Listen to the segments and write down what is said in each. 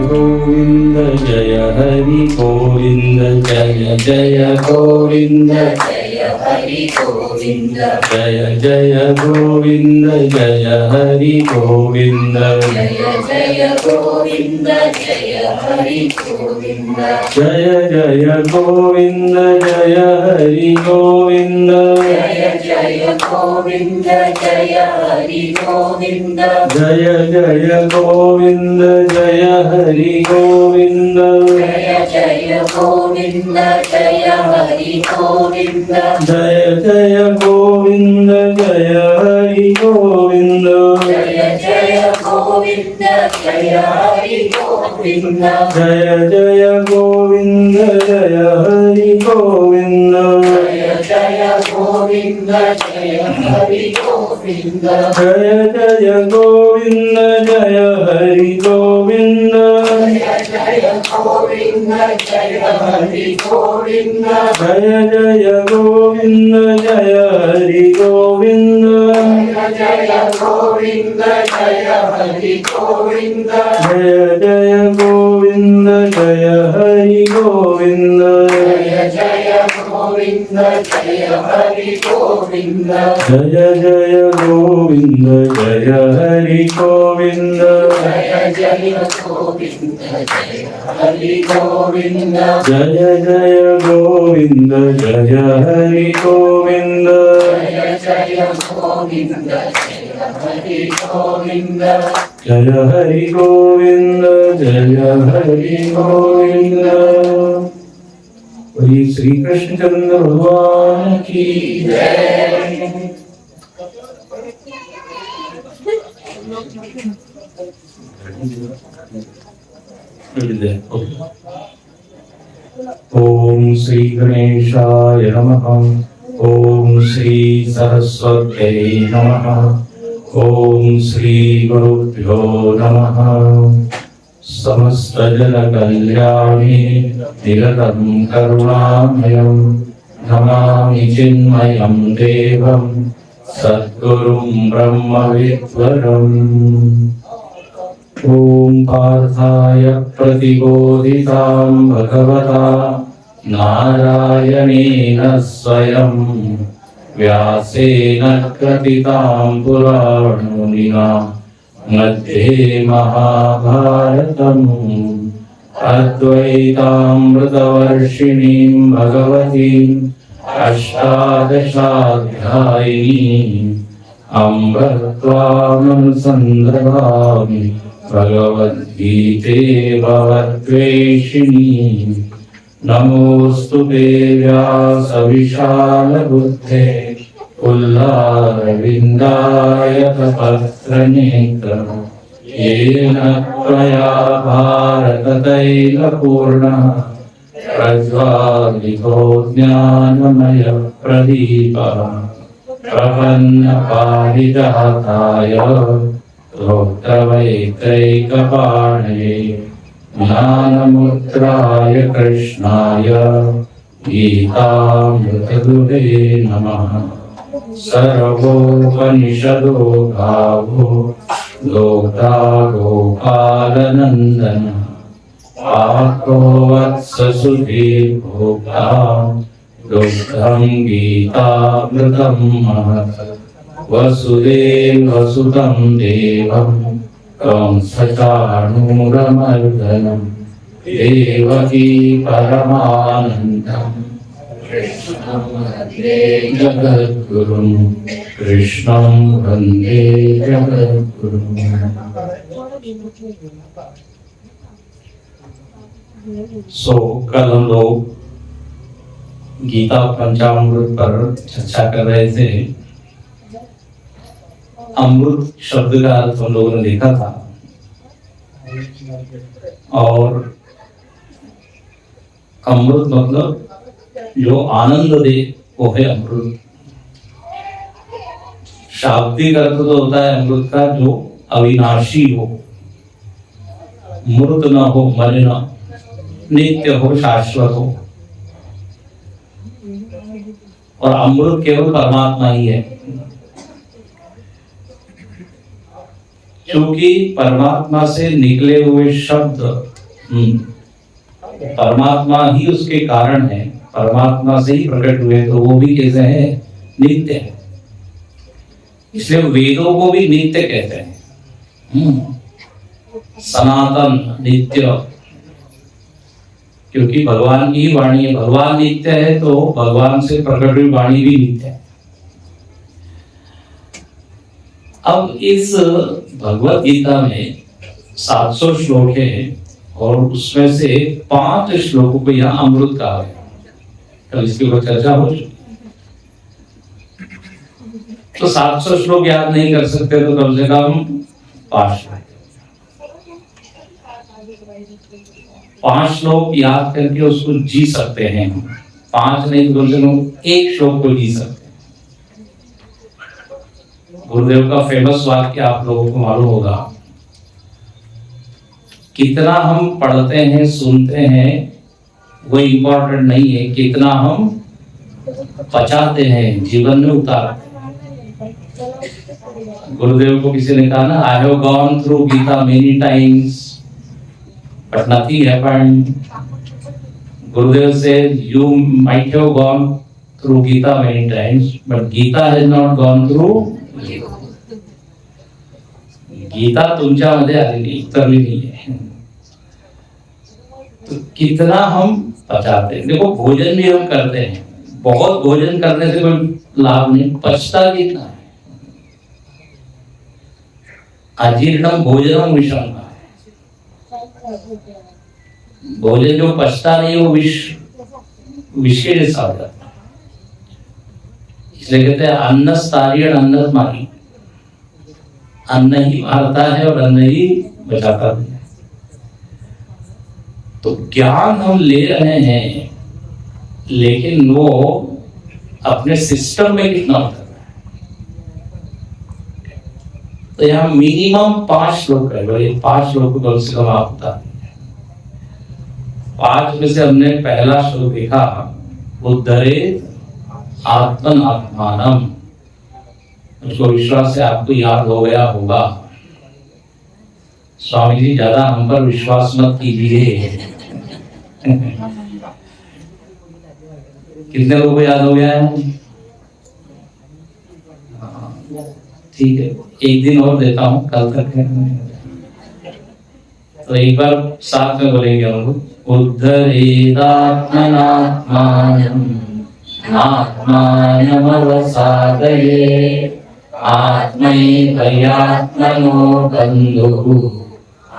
गोविंद जय हरि गोविंद जय जय गोविंद जय हरि गोविंद जय जय गोविंद जय हरि गोविंद जय जय गोविंद जय हरि गोविंद जय जय गोविंद जय हरि गोविंद जय जय गोविंद जय हरि गोविंद जय जय गोविंद जय हरि गोविंद जय जय गोविंद जय हरि गोविंद जय जय गोविंद जय हरि गोविंद जय जय गोविंद जय हरि गोविंद जय जय गोविंद जय हरि गोविंद जय जय गोविंद जय हरि गोविंद जय जय गोविंद जय हरि गोविंद जय जय गोविंद जय हरि गोविंद जय जय गोविंद जय हरि गोविंद जय गोविंद जय हरि गोविंद जय जय गोविंद जय हरि गोविंद जय जय गोविंद जय हरि गोविंद जय जय गोविंद जय हरि गोविंद जय जय गोविंद जय हरि गोविंद जय जय गोविंद जय हरि गोविंद जय जय गोविंद जय हरि गोविंद जय हरि गोविंद जय हरि गोविंद। बोलिए श्री कृष्ण चंद्र भगवान की जय। ओम श्री गणेशाय नमः। ओम श्री सरस्वत्यै नमः। ओम श्री गुरुभ्यो नमः। समस्त जन कल्याणे निरतं करुणामयं नमामि चिन्मयं देवं सद्गुरुं ब्रह्मविद्वरम्। ओम पार्थाय प्रतिबोधितां भगवता नारायणेन स्वयं व्यासेन कथितां पुराणमुनिना मध्ये महाभारतम् अद्वैतामृतवर्षिणीं भगवतीम् अष्टादशाध्यायिनीम् अम्ब त्वामनुसन्दधामि भगवद्गीते भवद्वेषिणीम्। नमोऽस्तु ते व्यासविशालबुद्धे पुल्लारविन्दायतपत्रनेत्र येन त्वया भारततैलपूर्णः प्रज्वालितो ज्ञानमयप्रदीपः प्रपन्नपारिजाताय स्तोत्रवैत्रैकपाणये ज्ञानमुद्राय कृष्णाय गीतामृतदुहे नमः। सर्वोपनिषदो गावो गोता गोपालनन्दन पार्थो वत्ससुधीर्भोक्ता दुग्धं गीतामृतं महत्। वसुदेवसुतं देवं कंसचाणूरमर्दनं देवकी परमानन्दं कृष्णं वन्दे जगद्गुरुं। कृष्णं वन्दे जगद्गुरुं। कल हम लोग गीता पंचामृत पर चर्चा कर रहे थे। अमृत शब्द का अर्थ हम लोगों ने देखा था और अमृत मतलब जो आनंद दे वो है अमृत। शाब्दिक अर्थ तो होता है अमृत का जो अविनाशी हो, मूर्त न हो, मलिन, नित्य हो, शाश्वत हो। और अमृत केवल परमात्मा ही है। क्योंकि परमात्मा से निकले हुए शब्द परमात्मा ही उसके कारण है, परमात्मा से ही प्रकट हुए, तो वो भी कैसे हैं? नित्य है। इसलिए वेदों को भी नित्य कहते हैं, सनातन, नित्य, क्योंकि भगवान की वाणी है। भगवान नित्य है तो भगवान से प्रकट हुई वाणी भी नित्य है। अब इस भगवत गीता में 700 श्लोक है और उसमें से 5 श्लोकों को यहाँ अमृत कहा है। कल इसके ऊपर चर्चा हो चुकी। तो 700 श्लोक याद नहीं कर सकते तो कम से कम 5 श्लोक याद करके उसको जी सकते हैं। 5 नहीं तो कम से कम 1 श्लोक को जी सकते हैं। गुरुदेव का फेमस वाक्य आप लोगों को मालूम होगा, कितना हम पढ़ते हैं सुनते हैं वो इम्पोर्टेंट नहीं है, कितना हम पचाते हैं, जीवन में उतारते हैं। गुरुदेव को किसी ने कहा ना, I have gone through Gita many times but nothing happened. Gurudev से you might have gone through Gita many times but Gita has not gone through. Gita तुमच्यामध्ये आलेली, उतरली नहीं है। तो कितना हम पचाते हैं। देखो भोजन भी हम करते हैं, बहुत भोजन करने से कोई लाभ नहीं, पचता कितना है। अजीर्णम भोजनम विषम है। भोजन जो पचता नहीं वो विष के जैसा हो जाता है। इसलिए कहते हैं अन्न स्थारियण अन्न मारी, अन्न ही मारता है और अन्न ही बचाता है। तो ज्ञान हम ले रहे हैं लेकिन वो अपने सिस्टम में कितना उतर रहा है। तो यहाँ मिनिमम 5 श्लोक है भाई, 5 श्लोक को कम से कम आप बता दीजिए। 5 में से हमने पहला श्लोक देखा, उद्धरेत आत्मनात्मानम। उसको विश्वास से आपको याद हो गया होगा। स्वामी जी ज्यादा हम पर विश्वास मत कीजिए। कितने लोगों को याद हो गया है? ठीक है, एक दिन और देता हूं, कल तक है। तो एक बार साथ में बोलेंगे हम लोग, उद्धरेदात्मनात्मानम् आत्मानमवसादये आत्मैवयात्मनो बन्धुः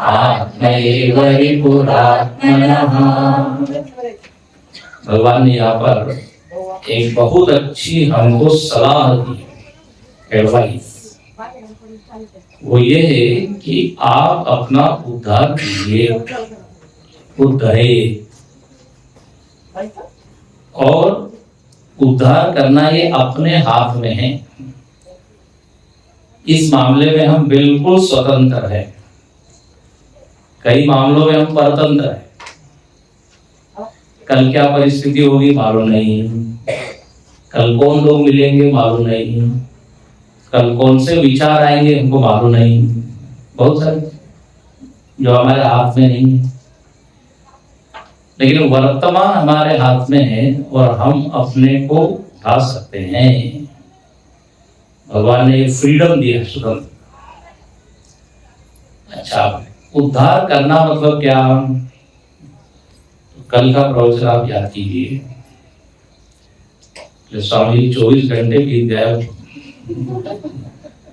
आत्मैव रिपुरात्मनः। भगवान ने यहाँ पर एक बहुत अच्छी हमको सलाह दी, एडवाइस। वो ये है कि आप अपना उद्धार कीजिए, उद्धरे। और उद्धार करना ये अपने हाथ में है। इस मामले में हम बिल्कुल स्वतंत्र है, कई मामलों में हम परतंत्र है। कल क्या परिस्थिति होगी मालूम नहीं, कल कौन लोग मिलेंगे मालूम नहीं, कल कौन से विचार आएंगे हमको मालूम नहीं। बहुत सारे जो हमारे हाथ में नहीं है, लेकिन वर्तमान हमारे हाथ में है और हम अपने को उठा सकते हैं। भगवान ने फ्रीडम दिया, स्वतंत्र। अच्छा, उद्धार करना मतलब क्या? कल का प्रवचन आप याद कीजिए। जो स्वामी 24 घंटे बीत गया,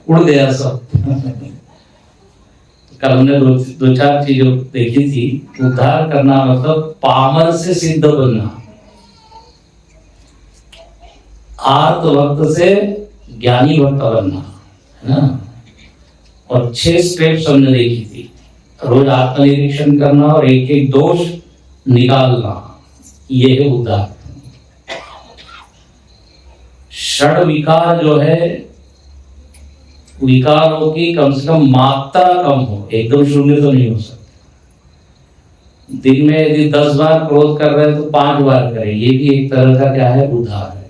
उड़ गया सब। कल हमने दो चार चीजें देखी थी। उद्धार करना मतलब पामर से सिद्ध बनना, आर्त भक्त से ज्ञानी भक्त बनना, है ना। और 6 स्टेप्स हमने देखी थी। रोज आत्मनिरीक्षण करना और एक एक दोष निकालना, ये है उद्धार। षड विकार जो है, विकारों की कम से कम मात्रा कम हो, एकदम शून्य तो नहीं हो सकता। दिन में यदि 10 बार क्रोध कर रहे हैं तो 5 बार करें, ये भी एक तरह का क्या है? उद्धार है।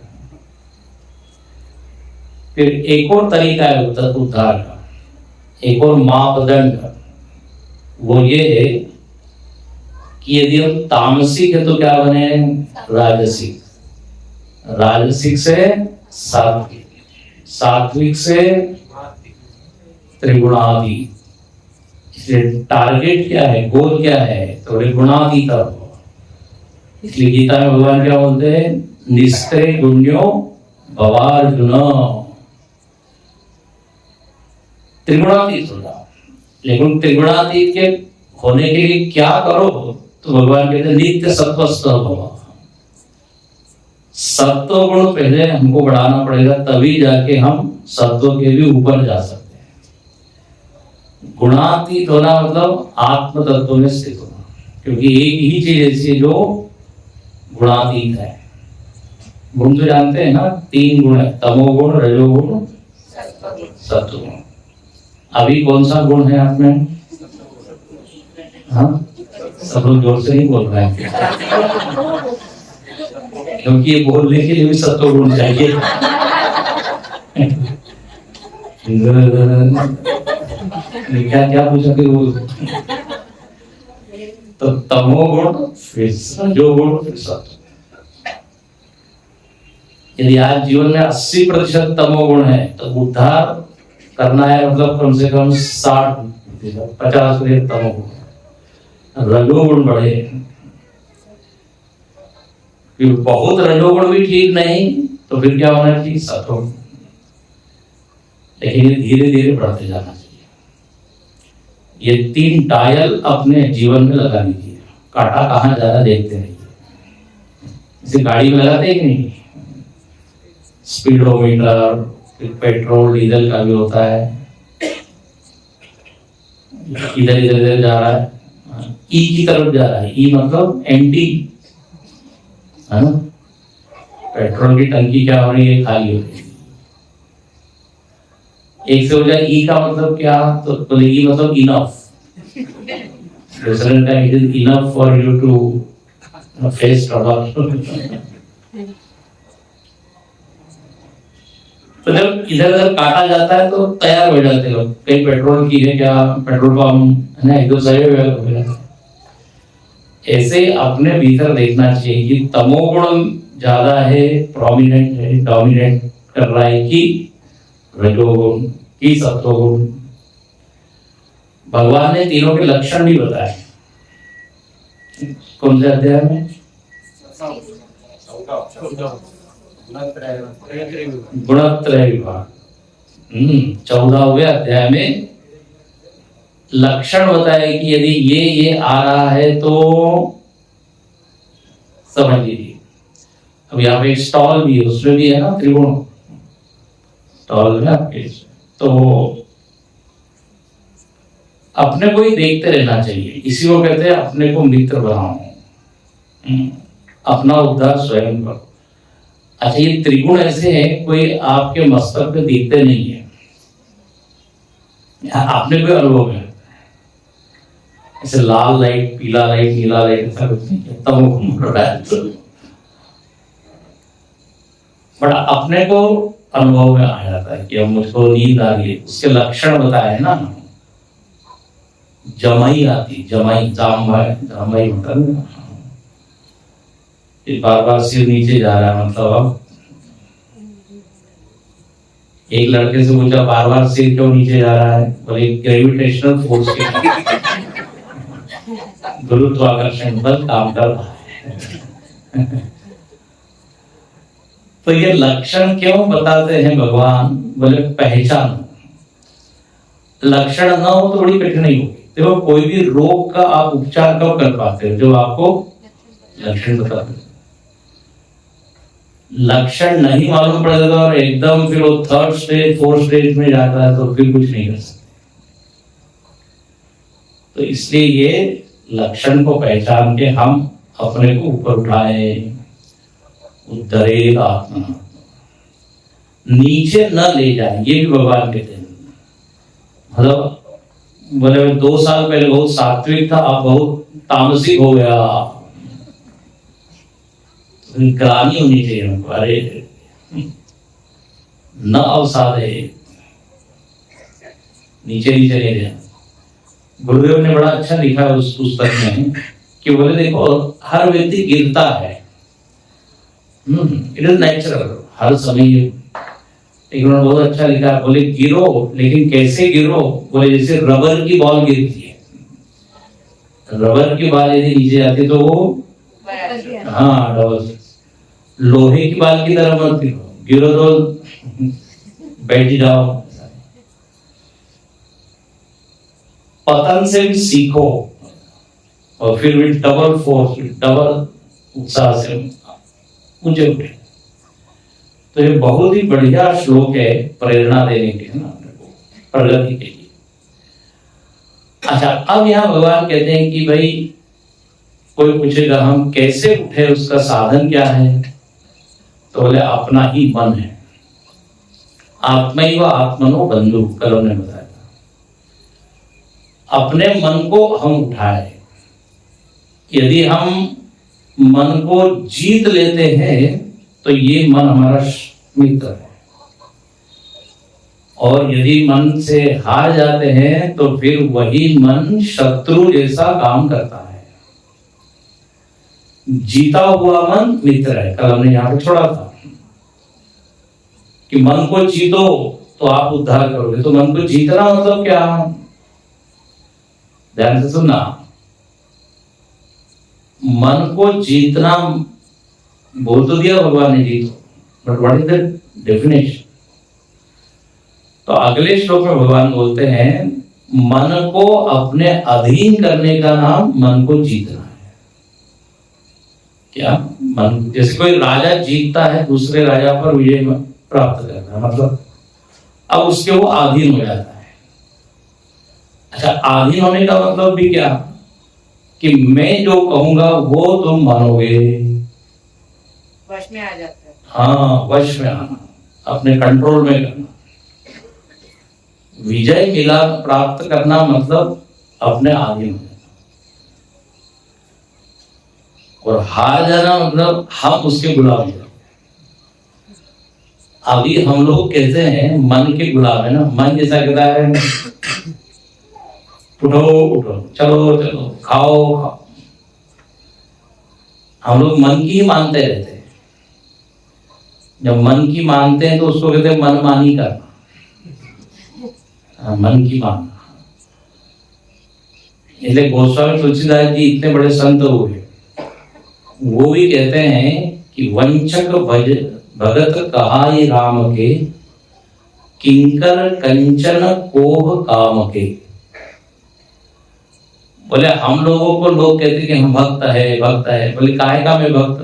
फिर एक और तरीका है उद्धार का। एक और मापदंड वो ये है कि यदि हम तामसिक है तो क्या बने, राजसिक, राजसिक से सात्विक, सात्विक से त्रिगुणातीत। इसलिए टारगेट क्या है, गोल क्या है, तो त्रिगुणातीत हो। इसलिए गीता में भगवान क्या बोलते हैं, निस्त्रे गुण्यो भवार्जुन, त्रिगुणातीत हो जाओ। लेकिन त्रिगुणातीत के होने के लिए क्या करो, तो भगवान कहते हैं नित्य सत्वस्थ भव। सत्व गुण पहले हमको बढ़ाना पड़ेगा, तभी जाके हम सत्व के भी ऊपर जा सकते हैं। गुणातीत होना मतलब आत्म तत्व में स्थित होना, क्योंकि एक ही चीज ऐसी है जो गुणातीत है। गुण तो जानते हैं ना, 3 गुण है, तमोगुण, रजोगुण, सत्वगुण। अभी कौन सा गुण है आप में? हाँ, सब लोग जोर से नहीं बोल रहे हैं, क्योंकि ये बोलने के लिए भी सत्वगुण चाहिए। क्या क्या पूछा कि वो तो तमोगुण, फिर रजोगुण, फिर सत्व। यदि आज जीवन में 80% तमोगुण है तो उद्धार करना है, मतलब कम से कम 60-50% तमोगुण, रजोगुण बढ़े। फिर बहुत रजोगुण भी ठीक नहीं, तो फिर क्या होना चाहिए, सत्वगुण। लेकिन ये धीरे धीरे बढ़ते जाना चाहिए। ये 3 डायल अपने जीवन में लगा लीजिए, कांटा कहाँ जा रहा देखते रहिए। इसे गाड़ी में लगाते हैं कि नहीं, स्पीडोमीटर, पेट्रोल डीजल का भी होता है, इधर इधर इधर जा रहा है, ई की तरफ जा रहा है। ई मतलब एंटी, है ना। पेट्रोल की टंकी क्या हो रही है, खाली हो रही है। एक से हो जाए ई का मतलब क्या, तो ई मतलब enough, it is enough for you to face trouble. तो जब इधर उधर काटा जाता है तो तैयार हो जाते लोग, कहीं पेट्रोल की है क्या, पेट्रोल पंप है ना, एक दो सही हो जाता। ऐसे अपने भीतर देखना चाहिए कि तमोगुण ज्यादा है, प्रोमिनेंट है, डोमिनेट कर रहा है, कि रजोगुण की सत्वगुण। भगवान ने तीनों के लक्षण भी बताए। कौन से अध्याय में? गुणत्रय विभाग 14वें अध्याय में लक्षण बताए कि यदि ये आ रहा है तो समझ लीजिए। अब यहाँ पे एक स्टॉल भी है, उसमें भी है ना त्रिगुण, स्टॉल में आपके। तो अपने को ही देखते रहना चाहिए, इसी को कहते हैं अपने को मित्र बनाओ, अपना उद्धार स्वयं करो। अच्छा, ये त्रिगुण ऐसे हैं, कोई आपके मस्तक पे दिखते नहीं है, आपने कोई अनुभव है ऐसे लाल लाइट, पीला लाइट, नीला लाइट, ऐसा कुछ नहीं है, तब बट अपने को अनुभव में आ जाता है कि अब मुझको नींद आ रही है। उसके लक्षण बताए ना, जमाई आती, जमाई, जामई मतलब बार बार सिर नीचे जा रहा है, मतलब अब एक लड़के से पूछा बार बार सिर क्यों नीचे जा रहा है, बोले ग्रेविटेशनल फोर्स के, गुरुत्वाकर्षण बल काम कर रहा है। तो ये लक्षण क्यों बताते हैं भगवान, बोले पहचान। लक्षण ना हो तो बड़ी कठिनाई होगी। देखो, कोई भी रोग का आप उपचार कब कर पाते हो, जो आपको लक्षण बताते हैं। लक्षण नहीं मालूम पड़ेगा और एकदम फिर वो 3rd स्टेज 4th स्टेज में जाता है, तो फिर कुछ नहीं कर सकते। तो इसलिए ये लक्षण को पहचान के हम अपने को ऊपर उठाए, उद्धरेगा आत्मा, नीचे न ले जाए, ये भी भगवान कहते हैं। मतलब बोले 2 साल पहले बहुत सात्विक था, अब बहुत तामसिक हो गया, ग्लानि होनी चाहिए हमको, अरे न अवसादे, नीचे नीचे नहीं जाना। गुरुदेव ने बड़ा अच्छा लिखा है उस पुस्तक में कि बोले देखो हर व्यक्ति गिरता है, इट इज नेचुरल, हर समय। लेकिन उन्होंने बहुत अच्छा लिखा है, बोले गिरो, लेकिन कैसे गिरो? बोले जैसे रबर की बॉल गिरती है, रबर की बॉल यदि नीचे जाती तो वो हाँ डबल। लोहे की बॉल की तरह मत गिरो तो बैठ जाओ। पतन से भी सीखो और फिर भी डबल फोर्स, डबल उत्साह से ऊंचे उठे। तो ये बहुत ही बढ़िया श्लोक है प्रेरणा देने के लिए ना, प्रगति के लिए। अच्छा, अब यहाँ भगवान कहते हैं कि भाई कोई पूछेगा हम कैसे उठे, उसका साधन क्या है? तो बोले अपना ही मन है। आत्मैव आत्मनो बंधु, कल ने बताया था। अपने मन को हम उठाए। यदि हम मन को जीत लेते हैं तो ये मन हमारा मित्र है, और यदि मन से हार जाते हैं तो फिर वही मन शत्रु जैसा काम करता है। जीता हुआ मन मित्र है। कल हमने यहाँ पे छोड़ा था कि मन को जीतो तो आप उद्धार करोगे। तो मन को जीतना मतलब क्या? ध्यान से सुनना। मन को जीतना बोल तो दिया भगवान ने, जीतो, but what is the definition? तो अगले श्लोक में भगवान बोलते हैं मन को अपने अधीन करने का नाम मन को जीतना है। क्या मन, जैसे कोई राजा जीतता है दूसरे राजा पर विजय प्राप्त करता है, मतलब अब उसके वो अधीन हो जाता है। अच्छा, अधीन होने का मतलब भी क्या कि मैं जो कहूंगा वो तुम मानोगे, वश में आ जाता है। हाँ, वश में आना, अपने कंट्रोल में करना। विजय मिला प्राप्त करना मतलब अपने अधीन होना, और हार जाना मतलब हम उसके गुलाम हो जाते। अभी हम लोग कहते हैं मन के गुलाम है ना। मन जैसा कहता है उठो उठो, चलो चलो, खाओ खाओ। हम लोग मन की ही मानते रहते हैं। जब मन की मानते हैं तो उसको कहते हैं मनमानी करना। मन की मानना। इसलिए गोस्वामी तुलसीदास जी इतने बड़े संत हुए, वो भी कहते हैं कि वंचक भगत कहाई राम के, किंकर कंचन कोह काम के। बोले हम लोगों को लोग कहते कि हम भक्त है भक्त है। बोले काहे का मैं भक्त?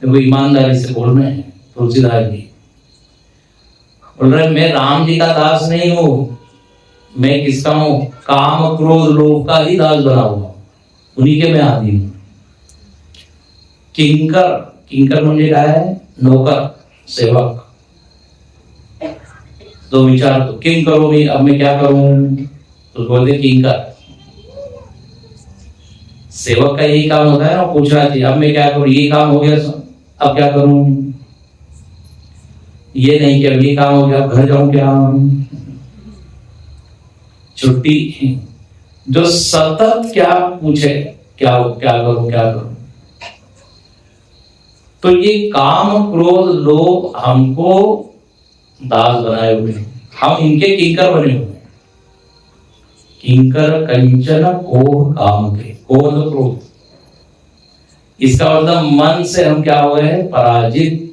देखो ईमानदारी से बोल रहे हैं तुलसीदास जी। बोल रहे मैं राम जी का दास नहीं हूं, मैं किसका हूं? काम क्रोध लोभ का ही दास बना हुआ, उन्हीं के मैं आदि हूं। किंकर, किंकर मुझे क्या है? नौकर, सेवक। तो विचार तो किंग करो भी, अब मैं क्या करूं? तो बोलते किंकर। सेवक का यही काम होता है ना, पूछना चाहिए अब मैं क्या करूं, ये काम हो गया अब क्या करूं, ये नहीं कि अब ये काम हो गया अब घर जाऊं क्या, छुट्टी। जो सतत क्या पूछे, क्या करूं क्या करूं। तो ये काम क्रोध लोभ हमको दास बनाए हुए हैं, हम इनके किंकर बने हुए हैं। किंकर कंचन कोह काम के, कोह तो क्रोध। इसका मतलब मन से हम क्या हो गए? पराजित।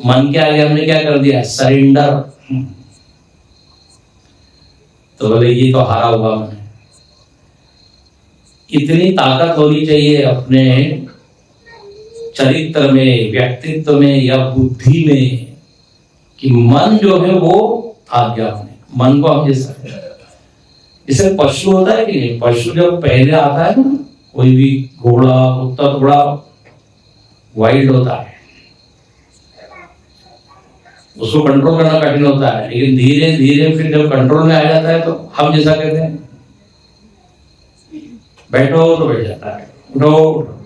मन के आगे हमने क्या कर दिया? सरेंडर। तो बोले ये तो हारा हुआ मन है। इतनी ताकत होनी चाहिए अपने चरित्र में, व्यक्तित्व में या बुद्धि में कि मन जो है वो आज्ञा बने। मन को हम जैसे पशु होता है कि नहीं, पशु जब पहले आता है ना, कोई भी घोड़ा कुत्ता थोड़ा वाइल्ड होता है, उसको कंट्रोल करना कठिन होता है, लेकिन धीरे धीरे फिर जब कंट्रोल में आ जाता है तो हम जैसा कहते हैं बैठो तो बैठ जाता है, उठो।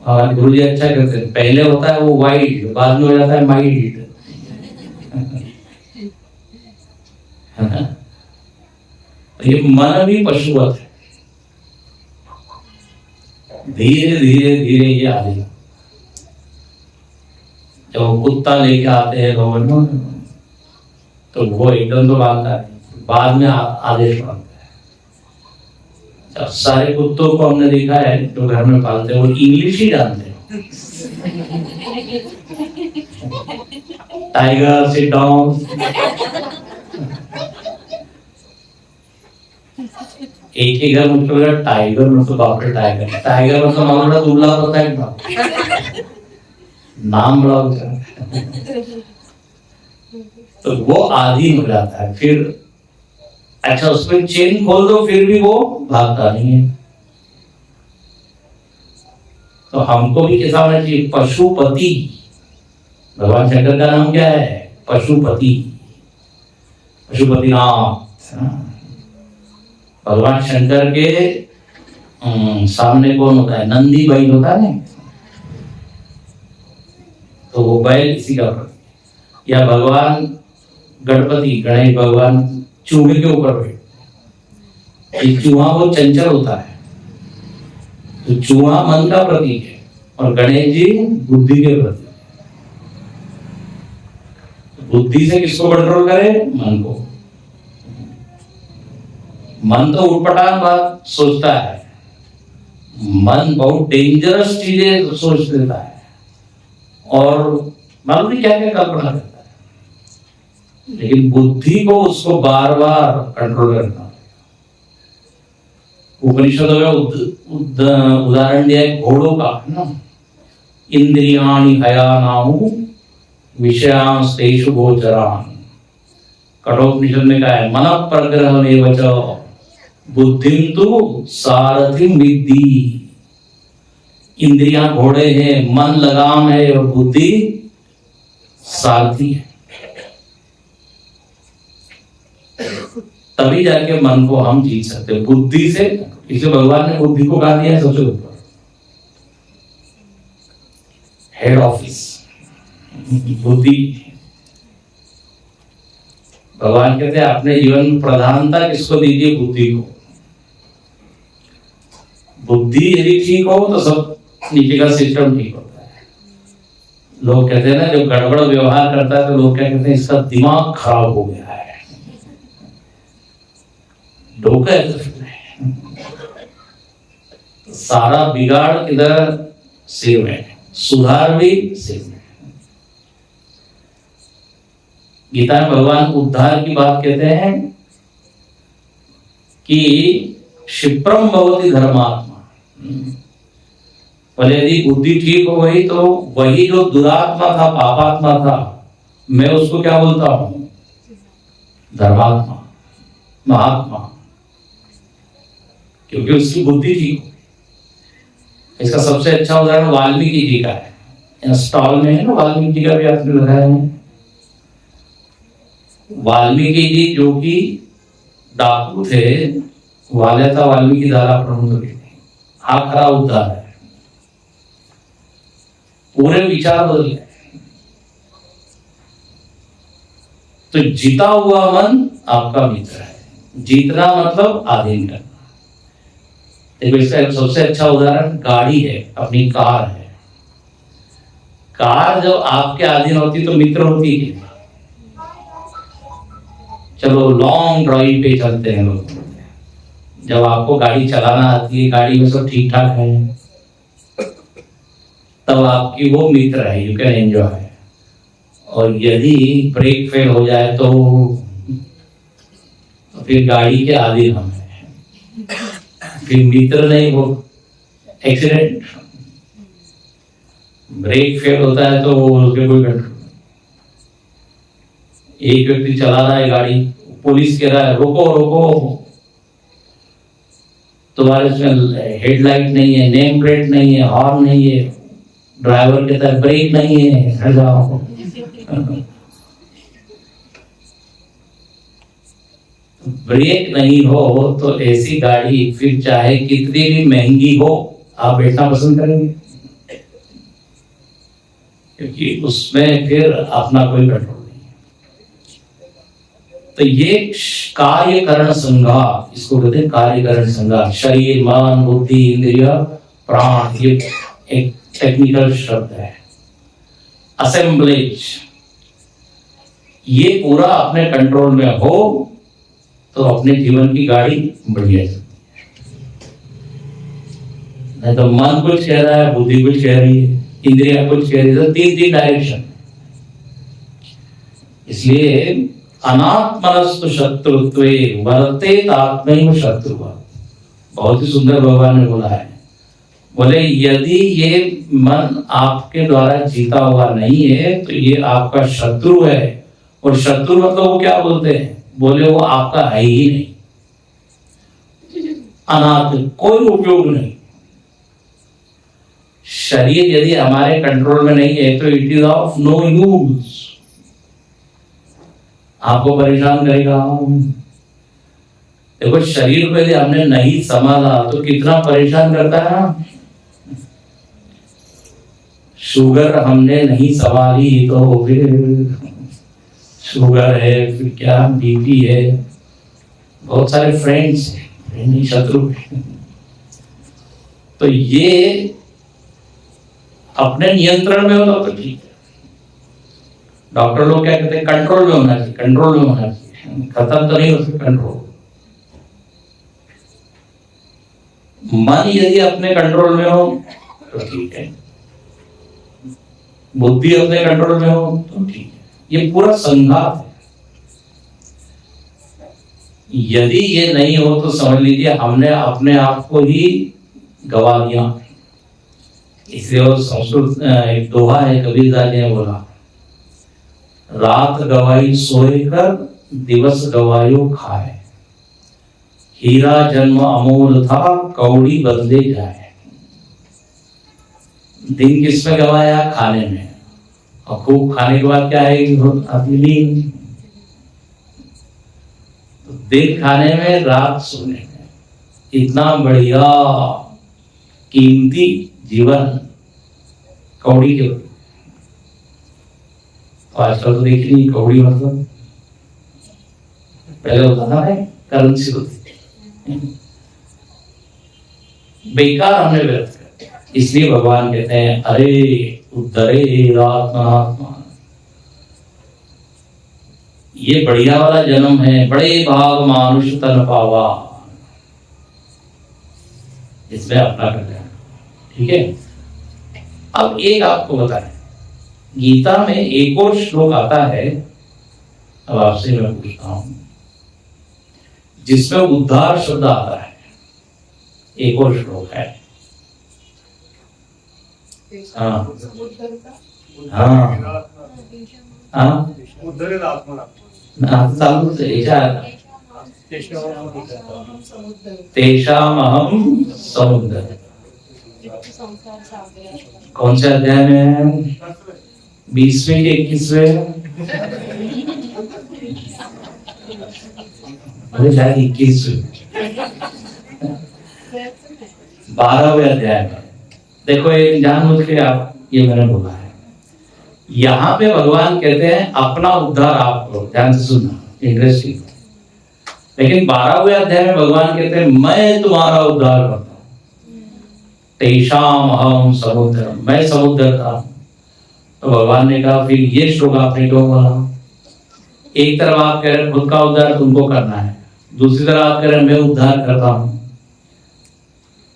और गुरु जी अच्छा कहते हैं पहले होता है वो वाइल्ड, बाद में हो जाता है माइल्ड। है ना? तो ये मन भी पशुवत है, धीरे धीरे धीरे ये आदि। जब कुत्ता लेके आते हैं लोग तो वो एकदम तो बांधता है, बाद में आदेश मांगता है। जब सारे कुत्तों को हमने देखा है जो घर में पालते हैं वो इंग्लिश ही जानते हैं। टाइगर सिट डाउन, एक ही घर मुझको लगा टाइगर, मतलब बाप रे टाइगर, टाइगर मतलब मालूम दुबला होता है नाम बड़ा होता है। तो वो आदि हो जाता है। फिर अच्छा उसमें चेन खोल दो फिर भी वो भागता नहीं है। तो हमको भी कैसा होना चाहिए? पशुपति। भगवान शंकर का नाम क्या है? पशुपति, पशुपतिनाथ। भगवान शंकर के सामने कौन होता है? नंदी बैल होता है। तो वो बैल इसी का प्रतीक। या भगवान गणपति, गणेश भगवान चूहे के ऊपर बैठे। एक चूहा वो चंचल होता है, तो चूहा मन का प्रतीक है और गणेश जी बुद्धि के प्रतीक। बुद्धि से किसको कंट्रोल करे? मन को। मन तो उटपटांग बात सोचता है, मन बहुत डेंजरस चीजें सोच लेता है और मालूम नहीं क्या क्या कल्पना करता है। लेकिन बुद्धि को उसको बार बार कंट्रोल करना। उपनिषदों में उदाहरण दिया है घोड़ों का, ना, इंद्रियाणि हयानाहु विषयांस्तेषु गोचरान्। कठोपनिषद में कहा है मन प्रग्रहमेव च बुद्धिं तु सारथिं विद्धि। इंद्रियां घोड़े हैं, मन लगाम है और बुद्धि सारथी है। तभी जाके मन को हम जीत सकते हैं बुद्धि से। इसे भगवान ने बुद्धि को कहा दिया है सबसे ऊपर, हेड ऑफिस बुद्धि। भगवान कहते हैं अपने जीवन में प्रधानता किसको दीजिए? बुद्धि को। बुद्धि यदि ठीक हो तो सब नीचे का सिस्टम ठीक होता है। लोग कहते हैं ना जो गड़बड़ व्यवहार करता है तो लोग क्या कहते हैं? इसका दिमाग खराब हो गया है। धोखा है तो सारा बिगाड़ किधर? सिर में, सुधार भी सिर में। गीता में भगवान उद्धार की बात कहते हैं कि क्षिप्रम भवति धर्मात्मा। पहले यदि बुद्धि ठीक हो गई तो वही जो दुरात्मा था, पापात्मा था, मैं उसको क्या बोलता हूं? धर्मात्मा, महात्मा, क्योंकि उसकी बुद्धि ठीक हो। इसका सबसे अच्छा उदाहरण वाल्मीकि जी का है। स्टॉल में है ना, वाल्मीकि जी का भी आपने लगाया है। वाल्मीकि जी जो कि डाकू थे, वाले था वाल्मीकि धारा प्रबंध आखरा उद्धार है, पूरे विचार बदल गए। तो जीता हुआ मन आपका मित्र है। जीतना मतलब आधीन करना। देखो इसका सबसे अच्छा उदाहरण गाड़ी है, अपनी कार है। कार जब आपके अधीन होती तो मित्र होती है। चलो लॉन्ग ड्राइव पे चलते हैं लोग, जब आपको गाड़ी चलाना आती है, गाड़ी में सब ठीक ठाक है, तब आपकी वो मित्र है, यू कैन एंजॉय। और यदि ब्रेक फेल हो जाए तो फिर गाड़ी के अधीन हम हैं, फिर मित्र नहीं, वो एक्सीडेंट। ब्रेक फेल होता है तो उसके कोई कंट्रोल। एक व्यक्ति चला रहा है गाड़ी, पुलिस कह रहा है रोको रोको, तुम्हारे इसमें हेडलाइट नहीं है, नेम प्लेट नहीं है, हॉर्न नहीं है। ड्राइवर कहता है ब्रेक नहीं है, हट जाओ। ब्रेक नहीं हो तो ऐसी गाड़ी फिर चाहे कितनी भी महंगी हो, आप बैठना पसंद करेंगे, क्योंकि उसमें फिर अपना कोई कंट्रोल नहीं है। तो ये कार्यकरण संघा, इसको कहते हैं कार्यकरण संघा। शरीर, मन, बुद्धि, इंद्रिय, प्राण, ये एक टेक्निकल शब्द है। असेंबलेज, ये पूरा अपने कंट्रोल में हो तो अपने जीवन की गाड़ी बढ़िया चलती है। नहीं तो मन कुछ कह रहा है, बुद्धि कुछ कह रही है, इंद्रिया कुछ कह रही है, तो तीन डायरेक्शन। इसलिए अनात्मनस्तु शत्रुत्वे वर्तेत आत्मैव शत्रुः, बहुत ही सुंदर भगवान ने बोला है। बोले यदि ये मन आपके द्वारा जीता हुआ नहीं है तो ये आपका शत्रु है। और शत्रु मतलब वो क्या बोलते हैं? बोले वो आपका है ही नहीं, अनाथ, कोई उपयोग नहीं। शरीर यदि हमारे कंट्रोल में नहीं है तो it is of no use, आपको परेशान करेगा। देखो शरीर को यदि हमने नहीं संभाला तो कितना परेशान करता है ना। शुगर हमने नहीं संभाली तो फिर शुगर है, फिर क्या बीपी है, बहुत सारे फ्रेंड्स हैं, शत्रु। तो ये अपने नियंत्रण में हो तो ठीक है। डॉक्टर लोग क्या कहते हैं? कंट्रोल में होना चाहिए, कंट्रोल में होना चाहिए, खत्म तो नहीं हो सकता कंट्रोल। मन यदि अपने कंट्रोल में हो तो ठीक है, बुद्धि अपने कंट्रोल में हो तो ठीक है। ये पूरा संघात है। यदि ये नहीं हो तो समझ लीजिए हमने अपने आप को ही गवा दिया। इसलिए वो संस्कृत एक दोहा है, कबीरदास ने बोला, रात गवाई सोए कर दिवस गवायो खाए, हीरा जन्म अमोल था कौड़ी बदले जाए। दिन किसमें गवाया? खाने में। और खूब खाने के बाद क्या आएगी? नींद। तो दिन खाने में, रात सोने में। इतना बढ़िया कीमती जीवन कौड़ी के। तो आजकल तो देखिए नहीं, कौड़ी मतलब पहले होता था ना, करेंसी होती थी, बेकार हमने व्यर्थ कर। इसलिए भगवान कहते हैं अरे उद्धरे आत्मा, ये बढ़िया वाला जन्म है, बड़े भाग मानुष तन पावा, इसमें अपना कल्याण। ठीक है। अब एक आपको बताएं, गीता में एक और श्लोक आता है, अब आपसे मैं पूछता हूं, जिसमें उद्धार शब्द आता है। एक और श्लोक है। हाँ हाँ हाँ, तेषामहं समुद्र। कौन से अध्याय में है? 20वें के 21वें? अरे शायद 21वें, 12वें अध्याय में। देखो ये जानबूझ के आप, ये मैंने बोला है, यहाँ पे भगवान कहते हैं अपना उद्धार आप करो। ध्यान से सुनना, इंटरेस्टिंग। लेकिन 12वें अध्याय में भगवान कहते हैं मैं तुम्हारा उद्धार करता हूँ, तेषाम अहम समुद्र, मैं समुद्र था। तो भगवान ने कहा फिर ये श्लोक आपने क्यों बोला? एक तरफ आप कह रहे हैं खुद का उद्धार तुमको करना है, दूसरी तरफ आप कह रहे हैं मैं उद्धार करता हूं।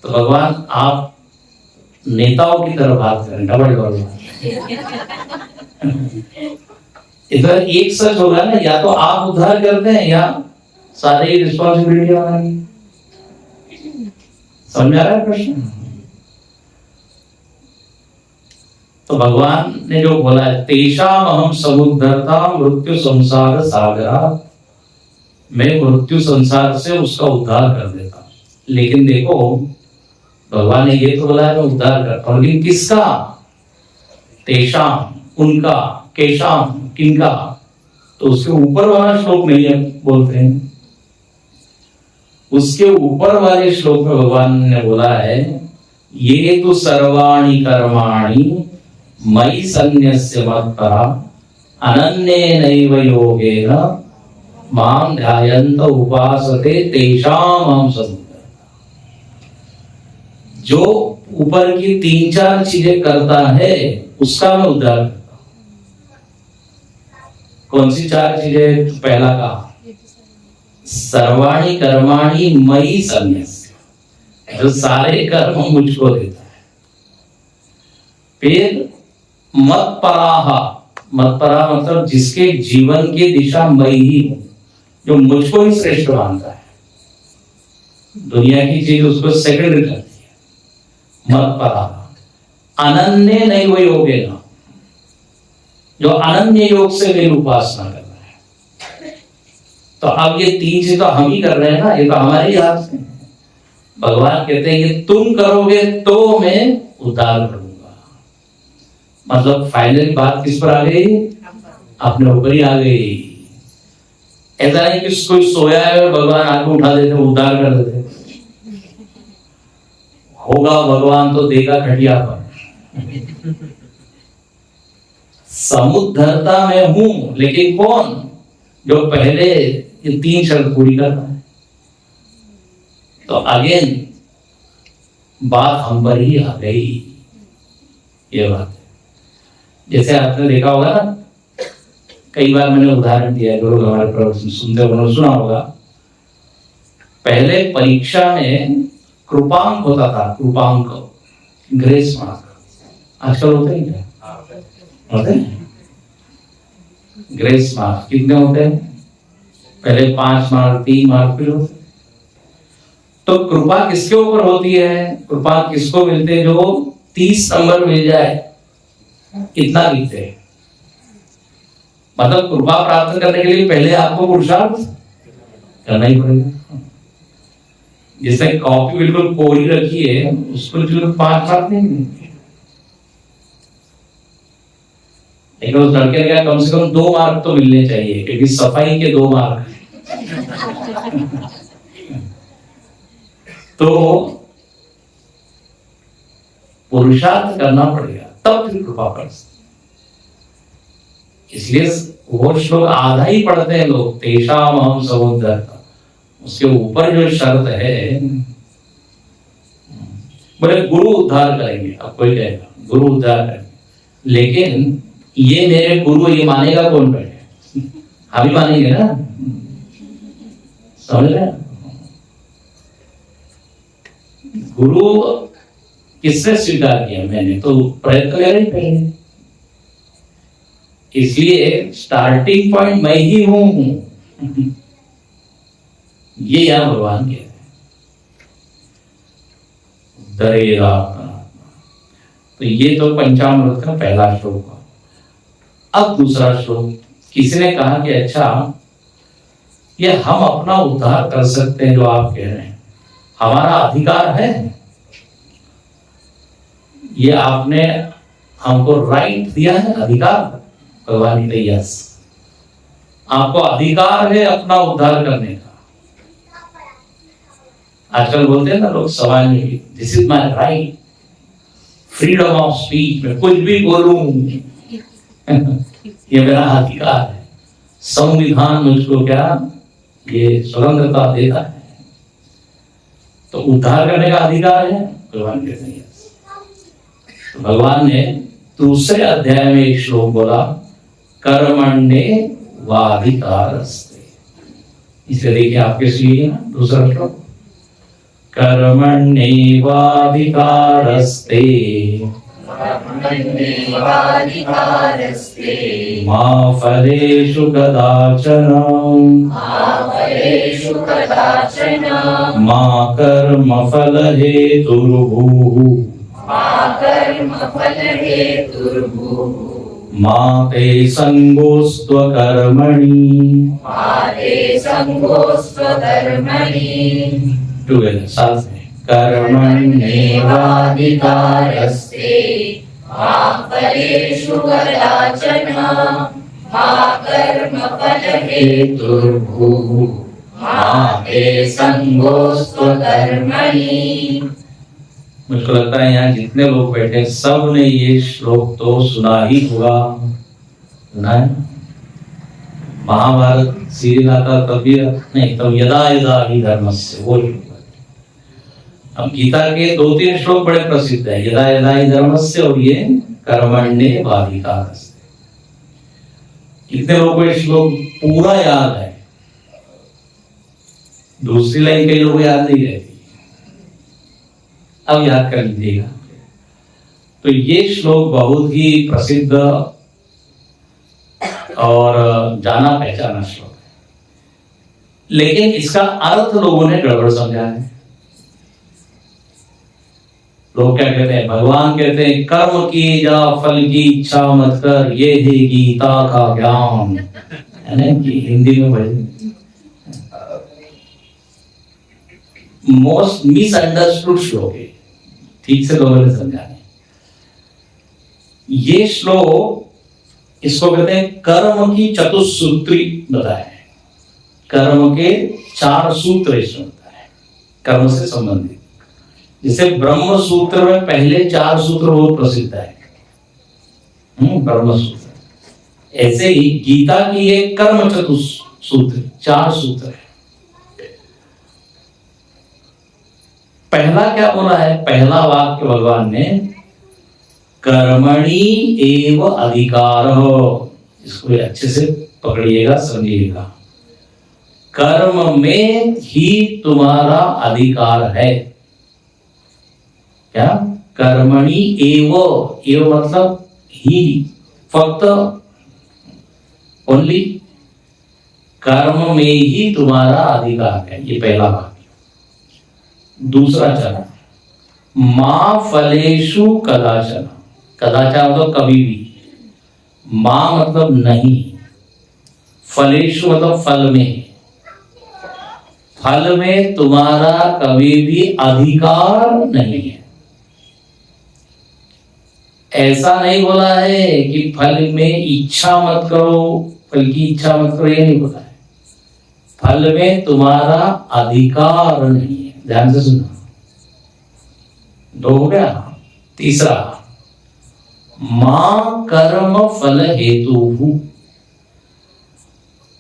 तो भगवान आप नेताओं की तरफ बात करें, डबल डबल। इधर एक सच होगा ना, या तो आप उद्धार करते हैं या सारे ही रिस्पॉन्सिबिलिटी हमारी। समझ में आ रहा है प्रश्न? तो भगवान ने जो बोला है तेषाम अहम समुद्धरता मृत्यु संसार सागरा, मैं मृत्यु संसार से उसका उद्धार कर देता हूं। लेकिन देखो भगवान ने ये तो बोला है मैं उद्धार करता हूं, लेकिन किसका? तेषाम, उनका, केशाम, किनका? तो उसके ऊपर वाला श्लोक नहीं है बोलते हैं। उसके ऊपर वाले श्लोक में भगवान ने बोला है ये तो सर्वाणि कर्माणि मयि सन्न्यस्य मत्परा अनन्येनैव योगेन मां ध्यायन्त उपासते तेषाम अहं समुद्धरता। जो ऊपर की 3-4 चीजें करता है उसका मैं उद्धार करता हूं। कौन सी 4 चीजें? तो पहला कहा सर्वाणि कर्माणि मयि संन्यस्य, जो सारे कर्म मुझको देता है। फिर मत्पराः, मत्परा मतलब जिसके जीवन की दिशा मैं ही हूं, जो मुझको ही श्रेष्ठ मानता है, दुनिया की चीज उसको सेकेंडरी करती है। मत्परा अनन्य नहीं वो योगेन, जो अनन्य योग से मेरी उपासना कर रहा है। तो अब ये 3 चीज तो हम ही कर रहे हैं ना, ये तो हमारे ही हाथ में। भगवान कहते हैं ये तुम करोगे तो मैं उद्धार करूंगा। मतलब फाइनल बात किस पर आ गई? अपने ऊपर ही आ गई। ऐसा नहीं कि कोई सोया है भगवान आके उठा देते उद्धार कर देते। होगा भगवान तो देगा खटिया पर। समुद्धरता में हूं, लेकिन कौन? जो पहले ये 3 शर्त पूरी करता है। तो अगेन बात हम पर ही आ गई। ये बात है। जैसे आपने देखा होगा ना, कई बार मैंने उदाहरण दिया है, जो लोग हमारे प्रवचन सुनते हैं उन्होंने सुना होगा। पहले परीक्षा में कृपांक होता था, कृपांक, ग्रेस मार्क। आजकल होते हैं क्या? होते हैं। ग्रेस मार्क कितने होते हैं? पहले 5 मार्क, 3 मार्क फिर होते। तो कृपा किसके ऊपर होती है? कृपा किसको मिलते? जो 30 नंबर मिल जाए इतना लिखते हैं। मतलब कृपा प्राप्त करने के लिए पहले आपको पुरुषार्थ करना ही पड़ेगा। जैसे कॉपी बिल्कुल कोरी रखी है, उसको जो 5 मार्क नहीं मिलते, लेकिन उस लड़के ने कम से कम 2 मार्क तो मिलने चाहिए, क्योंकि सफाई के 2 मार्क। तो पुरुषार्थ करना पड़ेगा तब फिर कृपा कर सकते। इसलिए वो श्लोक आधा ही पढ़ते हैं लोग, तेषाम अहं समुद्धरता। उसके ऊपर जो शर्त है, बोले गुरु उद्धार करेंगे। अब कोई कहेगा गुरु उद्धार करेंगे, लेकिन ये मेरे गुरु, ये मानेगा कौन पहले? हम ही मानेंगे ना, समझ रहे? गुरु किससे स्वीकार किया? मैंने तो प्रयत्न करे ही पहले। इसलिए स्टार्टिंग पॉइंट मैं ही हूं। ये यहां भगवान कहते हैं, दरेगा। तो ये तो पंचामृत का पहला श्लोक। अब दूसरा श्लोक, किसी ने कहा कि अच्छा, ये हम अपना उद्धार कर सकते हैं जो आप कह रहे हैं, हमारा अधिकार है? ये आपने हमको राइट दिया है, अधिकार? भगवान ने यस, आपको अधिकार है अपना उद्धार करने का। आजकल बोलते हैं ना लोग सवाल में, this is my right, freedom of speech, मैं कुछ भी बोलूं ये मेरा अधिकार है। संविधान मुझको क्या ये स्वतंत्रता देता है, तो उद्धार करने का अधिकार है। भगवान कहते हैं यस। तो भगवान ने दूसरे अध्याय में एक श्लोक बोला, कर्मण्ये वाधिकारस्ते। इसे देखिए आपके लिए ना दूसरा श्लोक, कर्मण्ये वाधिकारस्ते मा फलेषु कदाचन मा कर्मफल हेतुर्भूः मा ते संगोस्त्वकर्मणि। टुगेदर साथ में, कर्मण्येवाधिकारस्ते मा फलेषु कदाचन मा कर्मफल हेतुर्भूः मा ते संगोस्त्वकर्मणि। मुझको लगता है यहाँ जितने लोग बैठे सब ने ये श्लोक तो सुना ही होगा, सुना है? महाभारत सीरियल आता तब भी नहीं, तब यदा यदा ही धर्मस्य, वो अब गीता के 2-3 श्लोक बड़े प्रसिद्ध है, यदा यदा ही धर्मस्य और ये कर्मण्येवाधिकारस्ते। कितने लोगों को ये श्लोक पूरा याद है? दूसरी लाइन कई लोगों को याद नहीं रहती, अब याद कर लीजिएगा। तो ये श्लोक बहुत ही प्रसिद्ध और जाना पहचाना श्लोक है, लेकिन इसका अर्थ लोगों ने गड़बड़ समझा है। लोग क्या कहते हैं? भगवान कहते हैं कर्म की जा फल की इच्छा मत कर, ये है गीता का ज्ञान, है ना? कि हिंदी में भाई मोस्ट मिसअंडरस्टूड श्लोक है, ठीक से लोगों ने समझा नहीं। ये श्लोक, इसको कहते हैं कर्म की चतुसूत्री बताया है। कर्म के 4 सूत्र इसमें बताया, कर्म से संबंधित। जैसे ब्रह्म सूत्र में पहले 4 सूत्र बहुत प्रसिद्ध है, ब्रह्म सूत्र। ऐसे ही गीता की ये कर्म चतुसूत्र 4 सूत्र है। पहला क्या बोला है? पहला वाक्य भगवान ने कर्मणि एव अधिकारः, इसको अच्छे से पकड़िएगा, समझिएगा। कर्म में ही तुम्हारा अधिकार है। क्या? कर्मणि एव, एव मतलब ही, फक्त, ओनली, कर्म में ही तुम्हारा अधिकार है। ये पहला वाक्य। दूसरा चरण, मां फलेषु कदाचन, कदाचन मतलब कभी भी, मां मतलब नहीं, फलेषु मतलब फल में, फल में तुम्हारा कभी भी अधिकार नहीं है। ऐसा नहीं बोला है कि फल में इच्छा मत करो, फल की इच्छा मत करो, ये नहीं बोला है। फल में तुम्हारा अधिकार नहीं है। ध्यान से सुनो, 2 हो गया। तीसरा, मां कर्म फल हेतु,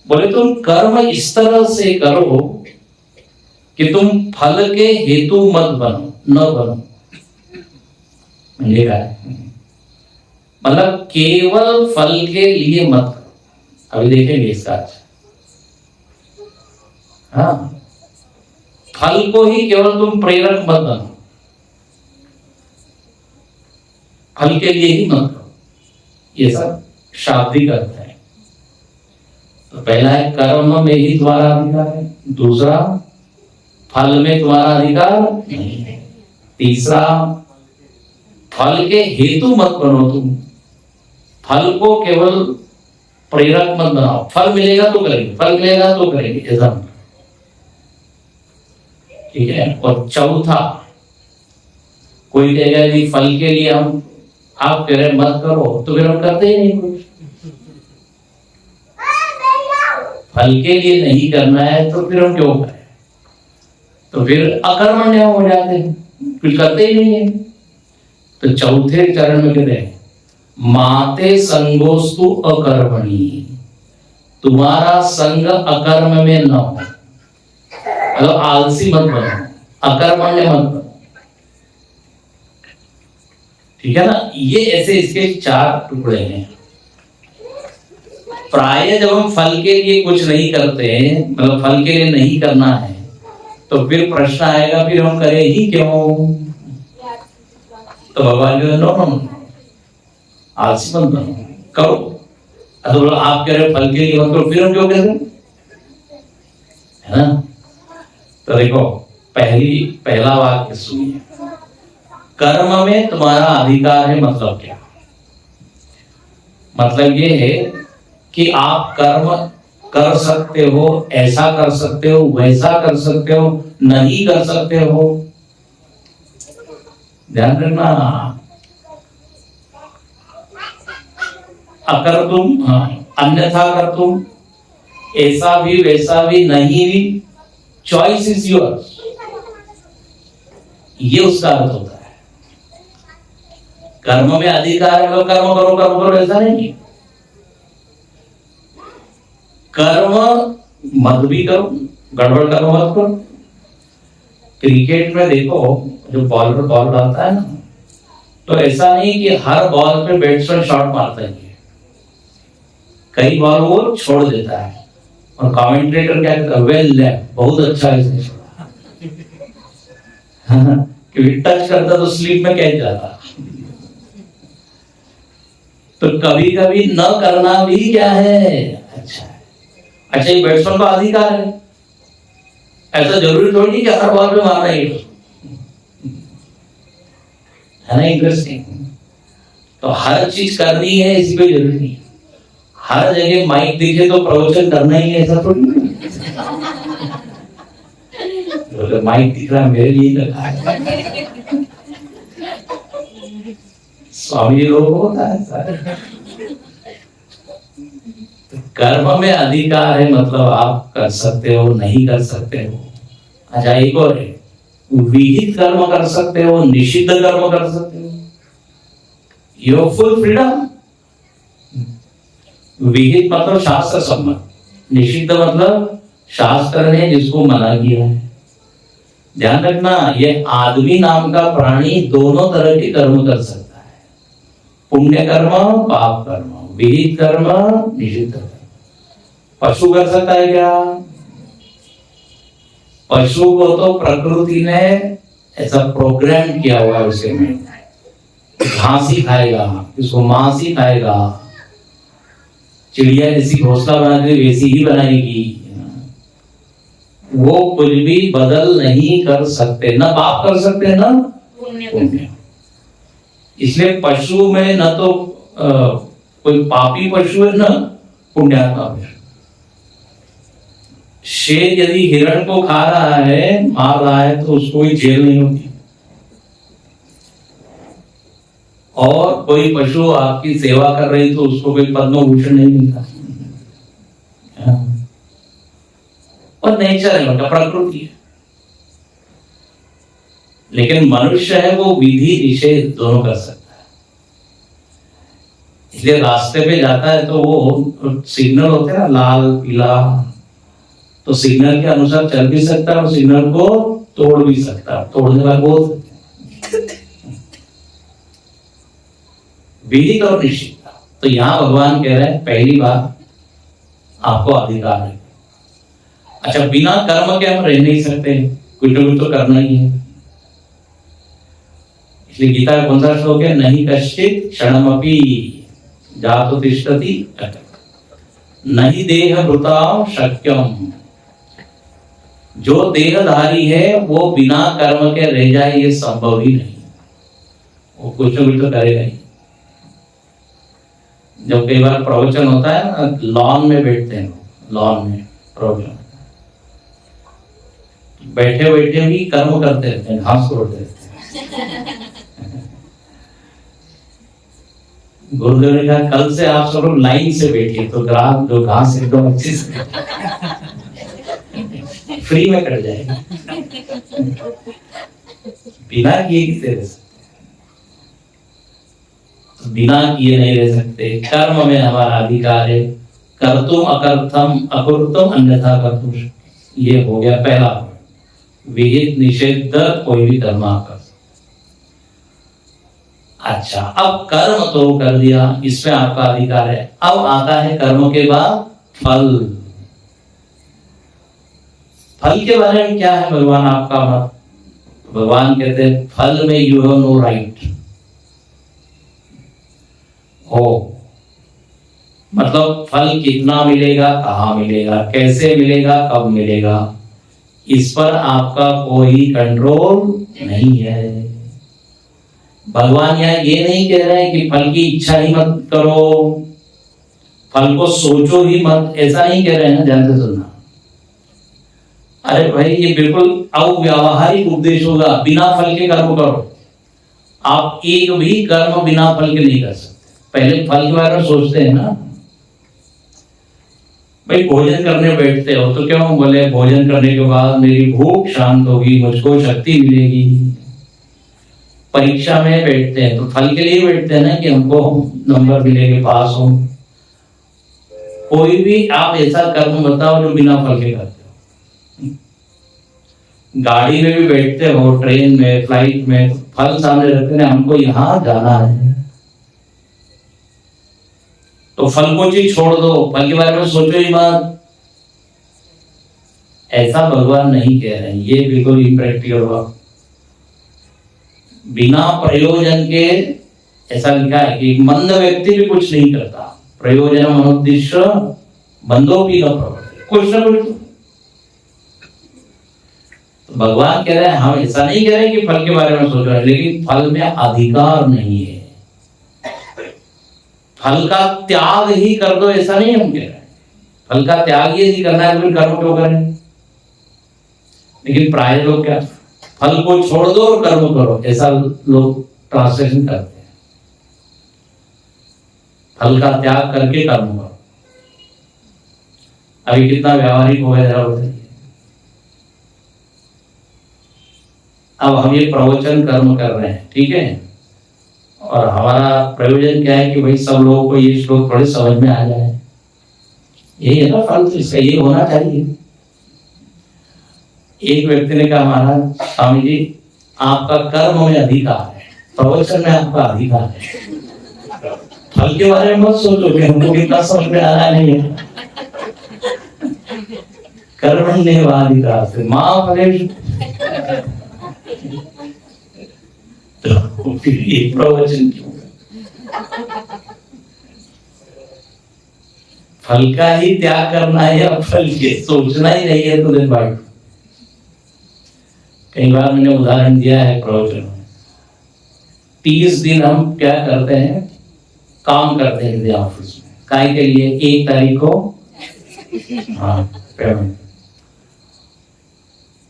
बोले तुम कर्म इस तरह से करो कि तुम फल के हेतु मत बनो, न बनो। मतलब केवल फल के लिए मत करो। अभी देखेंगे इसका। हाँ, फल को ही केवल तुम प्रेरक मत बनो, फल के लिए ही मत करो। ये सब शाब्दिक अर्थ है। तो पहला है कर्म में ही तुम्हारा अधिकार है, दूसरा फल में तुम्हारा अधिकार नहीं है, तीसरा फल के हेतु मत बनो तुम, फल को केवल प्रेरक मत बनाओ। फल मिलेगा तो करेंगे, फल मिलेगा तो करेंगे, ऐसा। ठीक है। और चौथा, कोई कहेगा कि फल के लिए हम, आप कह रहे मत करो, तो फिर हम करते ही नहीं कुछ। फल के लिए नहीं करना है तो फिर हम क्यों करें? तो फिर अकर्मण्य हो जाते हैं, कुछ करते ही नहीं है। तो चौथे चरण में कहते हैं माते संगोस्तु अकर्मणि, तुम्हारा संग अकर्म में न हो। मतलब आलसी मत बनो, अकर्मण्य मत बनो। ठीक है ना? ये ऐसे इसके 4 टुकड़े हैं। प्राय जब हम फल के लिए कुछ नहीं करते हैं, मतलब फल के लिए नहीं करना है, तो फिर प्रश्न आएगा फिर हम करें ही क्यों? तो भगवान जो नो, आलसी मत बनो, करो। तो आप कह रहे फल के लिए मत करो, फिर हम क्यों कह रहे हैं? है ना? तो देखो, पहला वाक्य सुनिए, कर्म में तुम्हारा अधिकार है। मतलब क्या? मतलब ये है कि आप कर्म कर सकते हो, ऐसा कर सकते हो, वैसा कर सकते हो, नहीं कर सकते हो। ध्यान रखना। अकर तुम, अन्यथा कर तुम, ऐसा भी वैसा भी, नहीं भी, चॉइस इज योर्स। ये उसका अर्थ होता है। कर्म में अधिकार है, कर्म करो, कर्म करो, ऐसा नहीं। कर्म मत भी करो, गड़बड़ कर्म मत करो। क्रिकेट में देखो, जो बॉलर बॉल डालता है ना, तो ऐसा नहीं कि हर बॉल पे बैट्समैन शॉट मारता है, कई बॉल वो छोड़ देता है और कमेंटेटर क्या कहता है, वेल लेफ्ट, बहुत अच्छा इसने छोड़ा। क्योंकि टच करता तो स्लिप में कैच जाता। तो कभी कभी न करना भी क्या है, अच्छा है। अच्छा, ये बैट्समैन का अधिकार है, ऐसा जरूरी थोड़ी कि हर बॉल पे मारना ही है ना। इंटरेस्टिंग। तो हर चीज करनी है इसी पे जरूरी नहीं। हर जगह माइक दिखे तो प्रवचन करना ही है, ऐसा थोड़ी नहीं। तो माइक दिख रहा है मेरे लिए रखा है। स्वामी लोग होता है सारे। तो कर्म में अधिकार है, मतलब आप कर सकते हो, नहीं कर सकते हो। अच्छा, एक और है, विहित कर्म कर सकते हो, निषिद्ध कर्म कर सकते हो। You full freedom. विहित मतलब शास्त्र सम्मत, निषिद्ध मतलब शास्त्र ने जिसको मना किया है। ध्यान रखना, ये आदमी नाम का प्राणी दोनों तरह के कर्म कर सकता है, पुण्य कर्म, पाप कर्म, विहित कर्म, निषिद्ध कर्म। पशु कर सकता है क्या? पशु को तो प्रकृति ने ऐसा प्रोग्राम किया हुआ है, उसके में घास ही खाएगा, उसको मांस ही खाएगा। चिड़िया जैसी घोंसला बनाती है वैसी ही बनाएगी। वो कुछ भी बदल नहीं कर सकते, ना पाप कर सकते ना पुण्य। इसलिए पशु में न तो कोई पापी पशु है ना पुण्यात्मा पशु। शेर यदि हिरण को खा रहा है, मार रहा है, तो उसको कोई जेल नहीं होती। और कोई पशु आपकी सेवा कर रही तो उसको कोई पद्म भूषण नहीं मिलता। और नेचर है उनका, प्रकृति है। लेकिन मनुष्य है वो विधि निषेध दोनों कर सकता है। इसलिए रास्ते पे जाता है तो वो सिग्नल होते हैं ना, लाल पीला, तो सिग्नल के अनुसार चल भी सकता है और सिग्नल को तोड़ भी सकता है। तोड़ने वाले बोल सकते हैं विहित और निषिद्ध। तो यहां भगवान कह रहे हैं पहली बात आपको अधिकार है। अच्छा, बिना कर्म के हम रह नहीं सकते, कुछ ना कुछ तो करना ही है। इसलिए गीता का कौन सा श्लोक है, नहीं कश्चित क्षणमपि जातु तिष्ठति नहीं देह भृतां शक्यम। जो देहधारी है वो बिना कर्म के रह जाए, ये संभव ही नहीं। वो कुछ ना कुछ तो करेगा ही। जब कई बार प्रवचन होता है ना, लॉन में बैठते हैं, लॉन में प्रवचन, बैठे बैठे भी कर्म करते रहते हैं, घास तोड़ते रहते हैं। गुरुदेव ने कहा कल से आप सब लोग लाइन से बैठिए, तो ग्राहक जो घास एकदम अच्छी से फ्री में कट जाएगा। बिना किए किसे रह सकते, बिना किए नहीं रह सकते। कर्म में हमारा अधिकार है, कर्तुम अकर्थम अकुर्तम अन्यथा कर्तुम। ये हो गया पहला, विहित निषिद्ध कोई भी कर्म आप कर सकते। अच्छा, अब कर्म तो कर दिया, इसमें आपका अधिकार है। अब आता है कर्म के बाद फल। फल के बारे में क्या है भगवान आपका मत? भगवान कहते हैं फल में यू हैव नो राइट। हो मतलब फल कितना मिलेगा, कहाँ मिलेगा, कैसे मिलेगा, कब मिलेगा, इस पर आपका कोई कंट्रोल नहीं है। भगवान यहाँ ये नहीं कह रहे हैं कि फल की इच्छा ही मत करो, फल को सोचो ही मत, ऐसा नहीं कह रहे हैं ना, ध्यान से सुनना। अरे भाई, ये बिल्कुल अव्यावहारिक उपदेश होगा। बिना फल के कर्म करो। आप एक भी कर्म बिना फल के नहीं कर सकते। पहले फल के बारे में सोचते हैं ना। भाई भोजन करने बैठते हो तो क्यों बोले भोजन करने के बाद मेरी भूख शांत होगी, मुझको शक्ति मिलेगी। परीक्षा में बैठते हैं तो फल के लिए बैठते हैं ना, कि हमको नंबर मिलेंगे, पास हो। कोई भी आप ऐसा कर्म बताओ जो बिना फल के करते हो। गाड़ी में भी बैठते हो, ट्रेन में, फ्लाइट में, तो फल सामने रखते हैं, हमको यहाँ जाना है, तो फल को चीज छोड़ दो, फल के बारे में सोचो ही मत। ऐसा भगवान नहीं कह रहे हैं, ये बिल्कुल इम्प्रैक्टिकल हुआ। बिना प्रयोजन के, ऐसा लिखा है कि एक मंद व्यक्ति भी कुछ नहीं करता, प्रयोजन अनुद्दिश्य बंदोपि न प्रवर्तते, कुछ ना कुछ। तो भगवान कह रहे हैं, हम ऐसा नहीं कह रहे कि फल के बारे में सोच रहे हैं, लेकिन फल में अधिकार नहीं है, फल का त्याग ही कर दो, ऐसा नहीं हम कह रहे हैं। फल का त्याग ही करना है तो कर्म क्यों करें? लेकिन प्राय लोग क्या, फल को छोड़ दो और कर्म करो, ऐसा लोग ट्रांसलेशन करते हैं। फल का त्याग करके कर्म करो। अभी कितना व्यावहारिक हो गया जरा बताइए। अब हम ये प्रवचन कर्म कर रहे हैं, ठीक है, और हमारा प्रयोजन क्या है कि भाई सब लोगों को ये श्लोक थोड़े समझ में आ जाए, यही है ना फल, तो इसका ये होना चाहिए। एक व्यक्ति ने कहा, महाराज स्वामी जी आपका कर्म में अधिकार है, प्रवचन में आपका अधिकार है, फल के बारे में मत सोचो कि हमको कितना समझ में आ रहा नहीं है। कर्म ने अधिकार से माँ फलेषु, तो फिर ये प्रवचन क्यों? फल का ही त्याग करना है या फल के सोचना ही नहीं है तो दिन भाई। कई बार मैंने उदाहरण दिया है प्रवचन में, 30 दिन हम क्या करते हैं, काम करते हैं ऑफिस में, काय के लिए 1 तारीख को हाँ पेमेंट।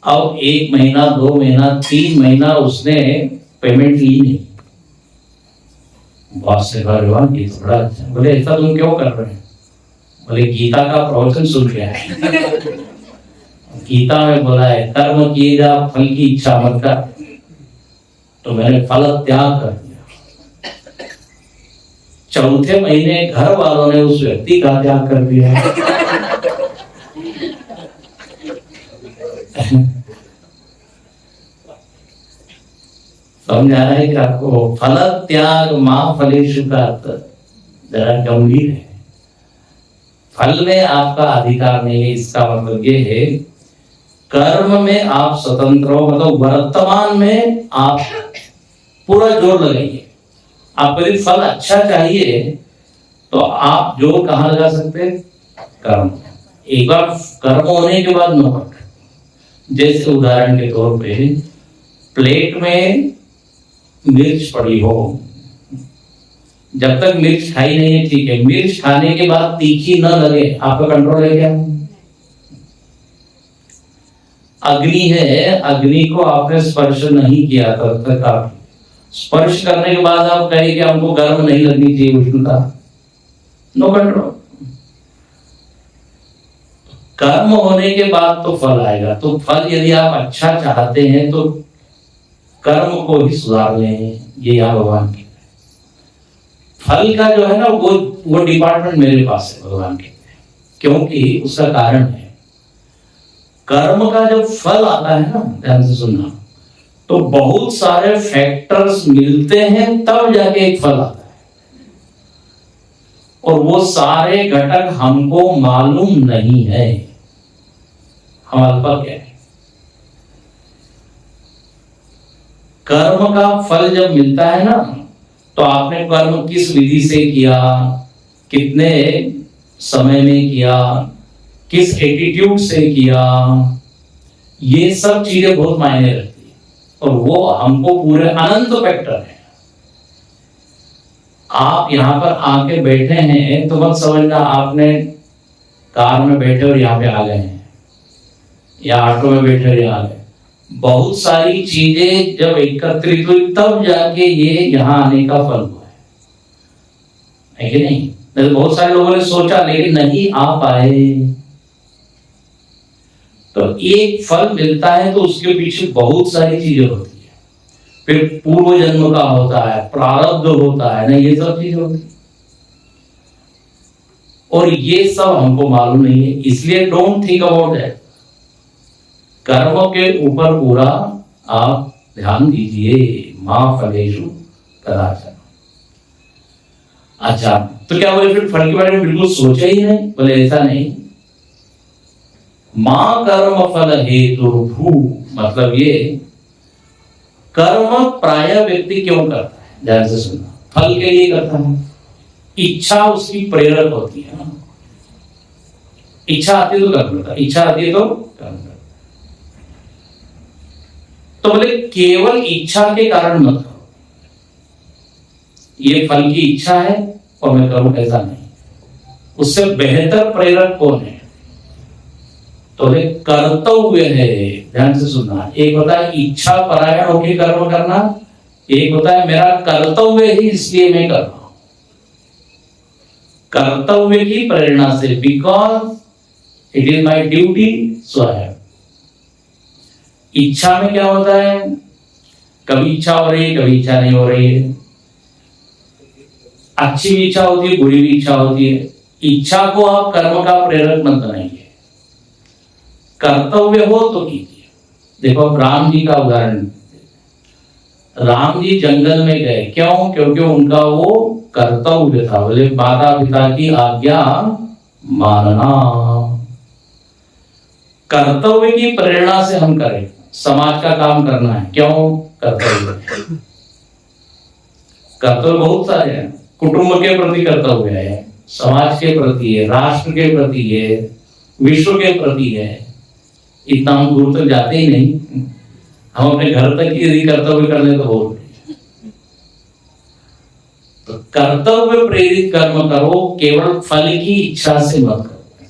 अब 1 महीना, 2 महीना, 3 महीना उसने पेमेंट ली नहीं। बॉस से भगवान ये थोड़ा अच्छा, बोले ऐसा तुम क्यों कर रहे हैं? बोले गीता का प्रवचन सुन के आए। गीता में बोला है कर्म किए जा, फल की इच्छा मत कर, तो मैंने फल त्याग कर दिया। चौथे महीने घर वालों ने उस व्यक्ति का त्याग कर दिया। समझ आ रहा है कि आपको फल त्याग मां फलेषु का जरा गंभीर है। फल में आपका अधिकार नहीं है, इसका मतलब ये है कर्म में आप स्वतंत्र हो, मतलब वर्तमान में आप पूरा जोर लगाइए। आपको यदि फल अच्छा चाहिए तो आप जोर कहाँ लगा सकते हैं? कर्म। एक बार कर्म होने के बाद नौकट, जैसे उदाहरण के तौर पे प्लेट में मिर्च पड़ी हो, जब तक मिर्च खाई नहीं है ठीक है, मिर्च खाने के बाद तीखी न लगे, आपका कंट्रोल है क्या? अग्नि है, अग्नि को आपने स्पर्श नहीं किया तब तक आप, स्पर्श करने के बाद आप कहें कि हमको गर्म नहीं लगनी चाहिए, उष्णता, नो कंट्रोल। कर्म होने के बाद तो फल आएगा। तो फल यदि आप अच्छा चाहते हैं तो कर्म को ही सुधार लें, ये यहाँ भगवान की। फल का जो है ना वो डिपार्टमेंट मेरे पास है, भगवान के, क्योंकि उसका कारण है कर्म का जब फल आता है ना, ध्यान से सुनना, तो बहुत सारे फैक्टर्स मिलते हैं तब जाके एक फल आता है, और वो सारे घटक हमको मालूम नहीं है। हमारे पास क्या है? कर्म का फल जब मिलता है ना, तो आपने कर्म किस विधि से किया, कितने समय में किया, किस एटीट्यूड से किया, ये सब चीजें बहुत मायने रखती है, और वो हमको पूरे अनंत फैक्टर है। आप यहाँ पर आके बैठे हैं तो मत समझना आपने कार में बैठे और यहाँ पे आ गए हैं, या ऑटो में बैठे और यहाँ आ गए। बहुत सारी चीजें जब एकत्रित हुई तब जाके ये यहाँ आने का फल हुआ है कि नहीं? तो बहुत सारे लोगों ने सोचा लेकिन नहीं आ पाए। तो एक फल मिलता है तो उसके पीछे बहुत सारी चीजें होती है, फिर पूर्व जन्म का होता है, प्रारब्ध होता है ना, ये सब चीजें होती है। और ये सब हमको मालूम नहीं है, इसलिए डोंट थिंक अबाउट दैट। कर्मों के ऊपर पूरा आप ध्यान दीजिए। मां फलेषु कदाचन। अच्छा, तो क्या बोले फिर फल के बारे में बिल्कुल सोचा ही नहीं? बोले ऐसा नहीं। मां कर्म फल हेतु भू, मतलब ये कर्म प्राय व्यक्ति क्यों करता है, ध्यान से सुनना। फल के लिए करता है, इच्छा उसकी प्रेरक होती है ना। इच्छा आती है तो कर्म करता है, इच्छा आती है तो कर्म करता है। तो बोले केवल इच्छा के कारण मत करो, ये फल की इच्छा है और मैं करूं, ऐसा नहीं। उससे बेहतर प्रेरक कौन है? तो बोले कर्तव्य है। ध्यान से सुनना। एक होता है इच्छा परायण होकर कर्म करना, एक होता है मेरा कर्तव्य ही इसलिए मैं कर रहा हूं। कर्तव्य की प्रेरणा से, because it is my duty so I have. इच्छा में क्या होता है, कभी इच्छा हो रही है, कभी इच्छा नहीं हो रही है। अच्छी भी इच्छा होती है, बुरी भी इच्छा होती है। इच्छा को आप कर्म का प्रेरक मत बनाइए, कर्तव्य हो तो कीजिए। देखो राम जी का उदाहरण, राम जी जंगल में गए, क्यों? क्योंकि उनका वो कर्तव्य था। बोले माता पिता की आज्ञा मानना। कर्तव्य की प्रेरणा से हम करें, समाज का काम करना है, क्यों? कर्तव्य। कर्तव्य बहुत सारे हैं, कुटुंब के प्रति कर्तव्य है, समाज के प्रति है, राष्ट्र के प्रति है, विश्व के प्रति है। इतना हम दूर तक जाते ही नहीं, हम अपने घर तक ही यदि कर्तव्य कर ले तो बहुत। तो कर्तव्य प्रेरित कर्म करो, केवल फल की इच्छा से मत करो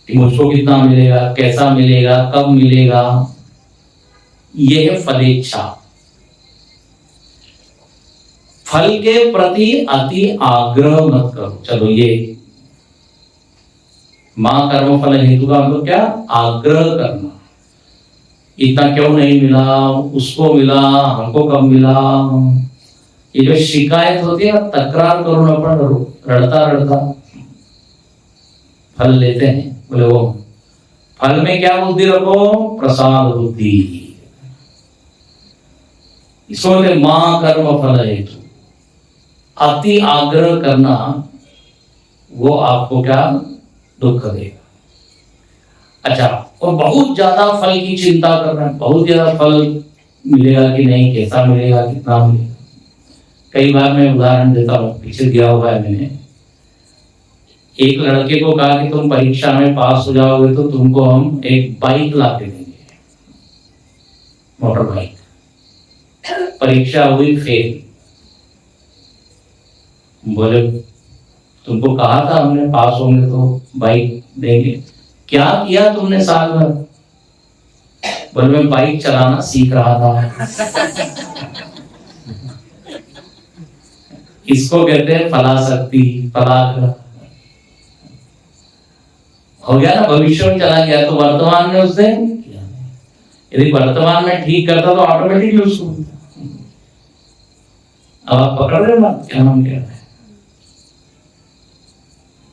कि मुझको कितना मिलेगा, कैसा मिलेगा, कब मिलेगा। यह है फलेच्छा। फल के प्रति अति आग्रह मत करो। चलो ये मां कर्म फल हेतु का मतलब क्या? आग्रह करना। इतना क्यों नहीं मिला, उसको मिला, हमको कब मिला। ये जो शिकायत होती है ना, तकरार करो न पड़ो, रड़ता रड़ता फल लेते हैं। बोले वो फल में क्या बुद्धि रखो? प्रसाद बुद्धि। इसको बोलते मां कर्म फल हेतु। अति आग्रह करना वो आपको क्या दुख देगा। अच्छा, और बहुत ज्यादा फल की चिंता कर रहे हैं, बहुत ज्यादा फल मिलेगा कि नहीं, कैसा मिलेगा, कितना मिलेगा। कई बार मैं उदाहरण देता हूँ, पीछे दिया हुआ है मैंने। एक लड़के को कहा कि तुम परीक्षा में पास हो जाओगे तो तुमको हम एक बाइक ला के देंगे, मोटर बाइक। परीक्षा हुई फेल। बोले तुमको कहा था हमने पास होंगे तो बाइक देंगे, क्या किया तुमने साल भर? बोले मैं बाइक चलाना सीख रहा था। इसको कहते हैं फलाशक्ति, फलाग्रह। हो गया ना, भविष्य में चला गया तो वर्तमान में उसने, यदि वर्तमान में ठीक करता तो ऑटोमेटिकली उसको। अब आप पकड़ रहे हो क्या नाम कह रहे हैं?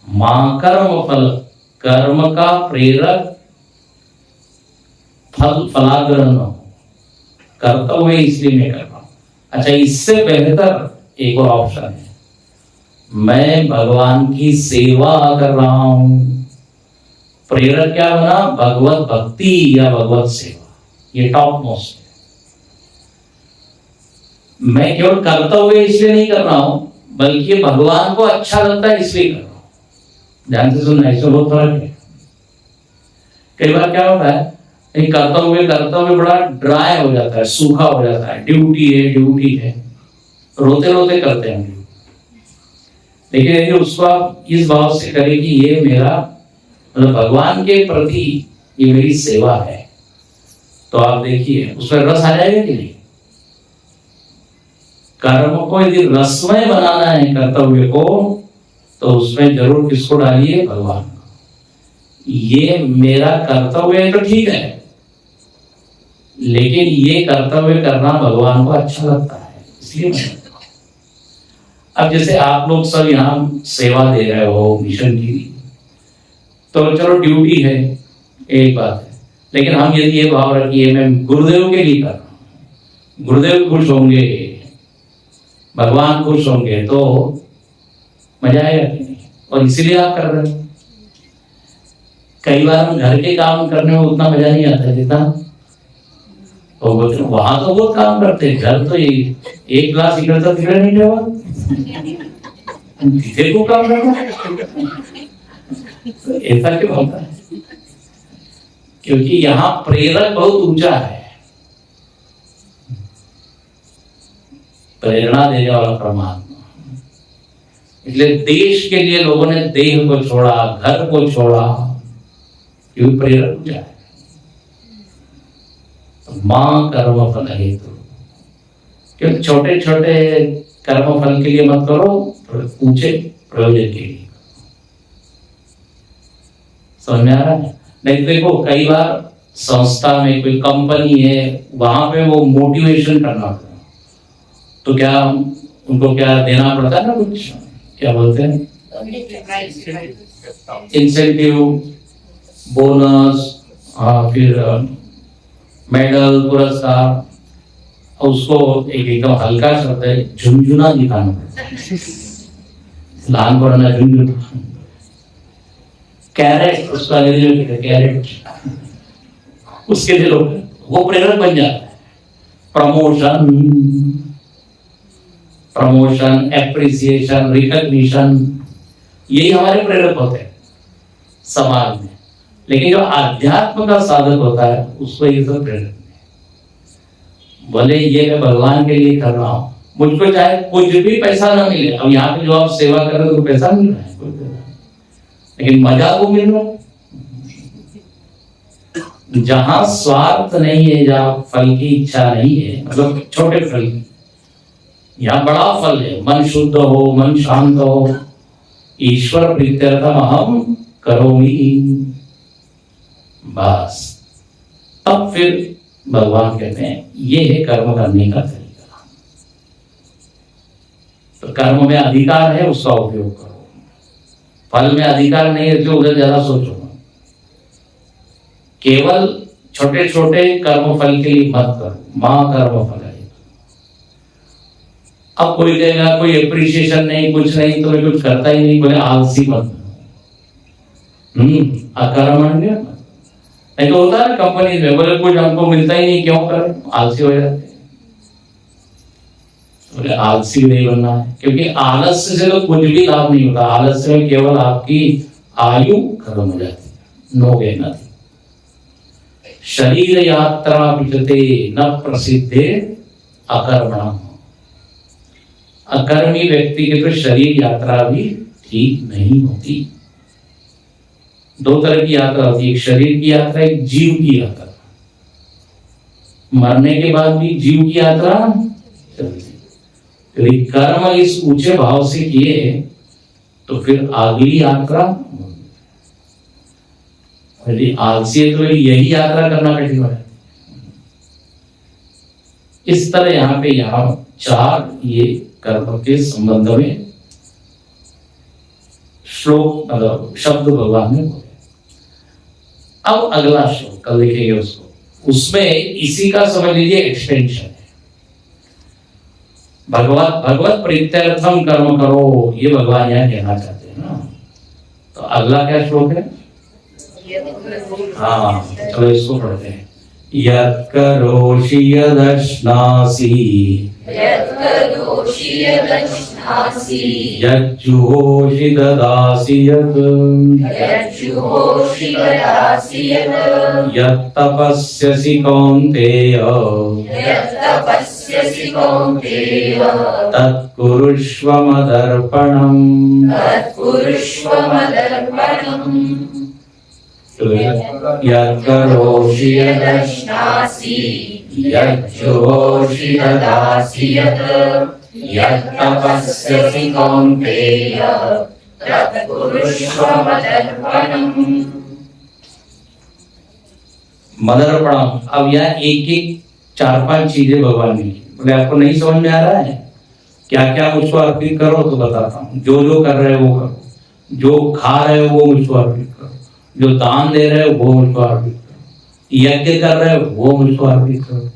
मां कर्म फल, कर्म का प्रेरक फल फलाग्रह न हो। कर्तव्य इसलिए मैं कर रहा हूं। अच्छा, इससे बेहतर एक और ऑप्शन है, मैं भगवान की सेवा कर रहा हूं। प्रेरक क्या बना? भगवत भक्ति या भगवत सेवा। ये टॉप मोस्ट है। मैं केवल कर्तव्य इसलिए नहीं कर रहा हूं, बल्कि भगवान को अच्छा लगता है इसलिए कर रहा हूं। ध्यान से सुनना, इसमें बहुत फर्क है। कई बार क्या होता है, कर्तव्य बड़ा ड्राई हो जाता है, सूखा हो जाता है। ड्यूटी है, रोते रोते करते हैं। लेकिन यदि उसको आप इस भाव से करें कि ये मेरा मतलब भगवान के प्रति ये मेरी सेवा है, तो आप देखिए उसमें रस आ जाएगा कि नहीं। कर्म को यदि रसमय बनाना है, कर्तव्य को, तो उसमें जरूर किसको डालिए? भगवान। ये मेरा कर्तव्य है तो ठीक है, लेकिन ये कर्तव्य करना भगवान को अच्छा लगता है, इसलिए मैं करता हूं। अब जैसे आप लोग सब यहाँ सेवा दे रहे हो मिशन की, तो चलो ड्यूटी है, एक बात है, लेकिन हम यदि ये भाव रखिए मैं गुरुदेव के लिए कर रहा हूँ, गुरुदेव खुश होंगे, भगवान खुश होंगे, तो मजा आएगा कि नहीं? और इसीलिए आप कर रहे हो। कई बार हम घर के काम करने में उतना मजा नहीं आता जितना तो वहां तो बहुत काम करते हैं, घर तो एक गिलास इकड़ता तिकड़ नहीं जावा, देखो काम करना। ऐसा क्यों होता है? क्योंकि यहाँ प्रेरक बहुत ऊंचा है, प्रेरणा देने वाला परमात्मा। इसलिए देश के लिए लोगों ने देह को छोड़ा, घर को छोड़ा, क्यों? प्रेरक ऊंचा है। तो मां कर्म फल हेतु, क्योंकि छोटे छोटे कर्म फल के लिए मत करो, ऊंचे प्रयोजन के लिए। समझ में आ रहा है? नहीं देखो कई बार संस्था में कोई कंपनी है, वहां पे वो मोटिवेशन करना होता है, तो क्या उनको क्या देना पड़ता है ना, कुछ क्या बोलते हैं, इंसेंटिव, बोनस, फिर मेडल, पुरस्कार। उसको एकदम हल्का शब्द है, झुंझुना दिखाना पड़ता है, लहानपणा झुंझुना, कैरेट, उसका कैरेट, उसके लिए लोग वो प्रेरक बन जाता है। प्रमोशन, प्रमोशन, एप्रिसिएशन, रिकॉग्निशन, यही हमारे प्रेरक होते हैं समाज में। लेकिन जो आध्यात्म का साधक होता है उसको ये सब प्रेरक नहीं। भले ये मैं भगवान के लिए कर रहा हूं, मुझको चाहे कुछ भी पैसा ना मिले, अब यहाँ पे जो आप सेवा कर रहे हो तो पैसा मिल रहा है, लेकिन मजा वो मिल रहा है। जहां स्वार्थ नहीं है, जहां फल की इच्छा नहीं है, मतलब छोटे फल की, यहाँ बड़ा फल है, मन शुद्ध हो, मन शांत हो, ईश्वर प्रीत्यर्थम अहम करोमि, बस तब फिर भगवान कहते हैं ये है कर्म करने का तरीका। तो कर्म में अधिकार है, उसका उपयोग करो। फल में अधिकार नहीं है तो उधर ज्यादा सोचो। केवल छोटे छोटे कर्म फल के लिए मत करो, मां कर्म फल है। अब कोई कहेगा कोई एप्रिसिएशन नहीं, कुछ नहीं, तो मैं कुछ करता ही नहीं, बोले आलसी मत अकर्मण्य मत। नहीं तो होता है ना कंपनी में, बोले कुछ हमको मिलता ही नहीं, क्यों करें, आलसी हो जाते हैं। बोले आलसी नहीं बनना है, क्योंकि आलस्य से तो कुछ भी लाभ नहीं होता। आलस्य में केवल आपकी आयु खत्म हो जाती है, नो गेन नथिंग। शरीर यात्रा विचते न प्रसिद्धे अकर्मणम्। अकर्मी व्यक्ति की तो शरीर यात्रा भी ठीक नहीं होती। दो तरह की यात्रा होती है, एक शरीर की यात्रा, एक जीव की यात्रा। मरने के बाद भी जीव की यात्रा चलती। यदि कर्म इस ऊंचे भाव से किए तो फिर अगली यात्रा, यदि आलसी है तो यही यात्रा करना कठिन है। इस तरह यहाँ चार ये कर्म के संबंध में श्लोक, मतलब शब्द भगवान ने बोले। अब अगला श्लोक कल लिखेंगे उसको, उसमें इसी का समझ लीजिए एक्सटेंशन है। भगवत प्रीत्यर्थम कर्म करो, ये भगवान यहाँ कहना चाहते हैं ना। तो अगला क्या श्लोक है? हाँ चलो इसको पढ़ते हैं। यत् करोषि यदश्नासि, यज्जुहोषि ददासि यत्, यत्तपस्यसि कौन्तेय, तत्कुरुष्व मदर्पणम्। यत्करोषि यदश्नासि, यज्जुहोषि ददासि यत्, यत्तपस्यसि कौन्तेय, तत्कुरुष्व मदर्पणम्। मदर्पणम्। अब यहाँ एक एक चार पांच चीजें भगवान ने, बोले आपको नहीं समझ में आ रहा है क्या क्या मुझको अर्पित करो तो बताता हूँ। जो जो कर रहे हो वो करो, जो खा रहे हो वो मुझको अर्पित करो, जो दान दे रहे हो वो मुझको अर्पित करो, यज्ञ कर रहे हो वो मुझको अर्पित करो।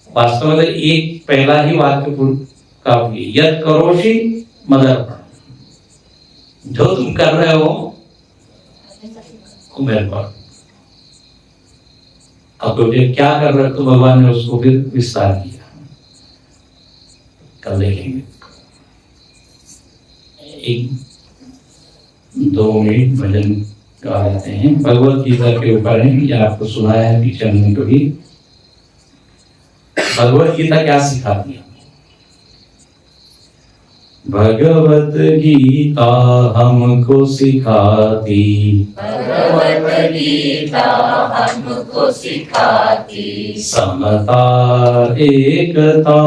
वास्तव में एक पहला ही वाक्य काफी, यद करोषि मदर्पण, जो तुम कर रहे हो वो मेरे पर। अब तो क्या कर रहे हो तो भगवान ने उसको फिर विस्तार किया, कल देखेंगे। 1-2 मिनट भजन गा लेते हैं, भगवत गीता के ऊपर है, ये आपको सुनाया है पीछे हमने कभी। भगवत गीता क्या सिखाती है? भगवत गीता हमको सिखाती, भगवत गीता हमको सिखाती, समता एकता,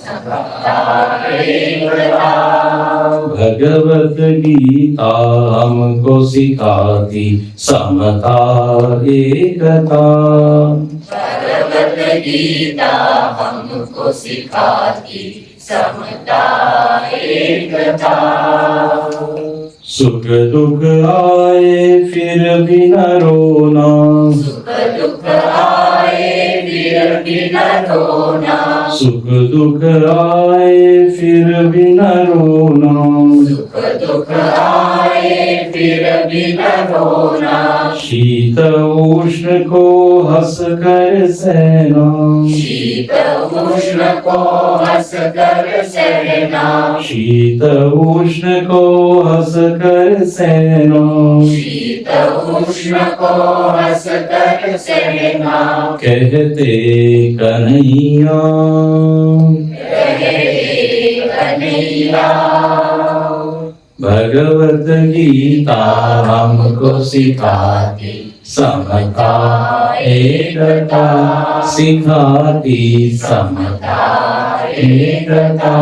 समता एकता। भगवत गीता हमको सिखाती, समता एकता। भगवत गीता हमको सिखाती, समता एकता। सुख दुख आए फिर भी न रोना, सुख दुख आए फिर भी न रोना, सुख दुख आए फिर भी न रोना, सुख दुख आए फिर भी न रोना। शीत उष्ण को हंस कर सहना, शीत उष्ण को हंस कर सहना, शीत उष्ण को हंस कर सहना। शीत उष्ण को हंस कर सहना। कहते कन्हैया, कहते कन्हैया, भगवत गीता हमको सिखाती, समता एकता सिखाती, समता एकता।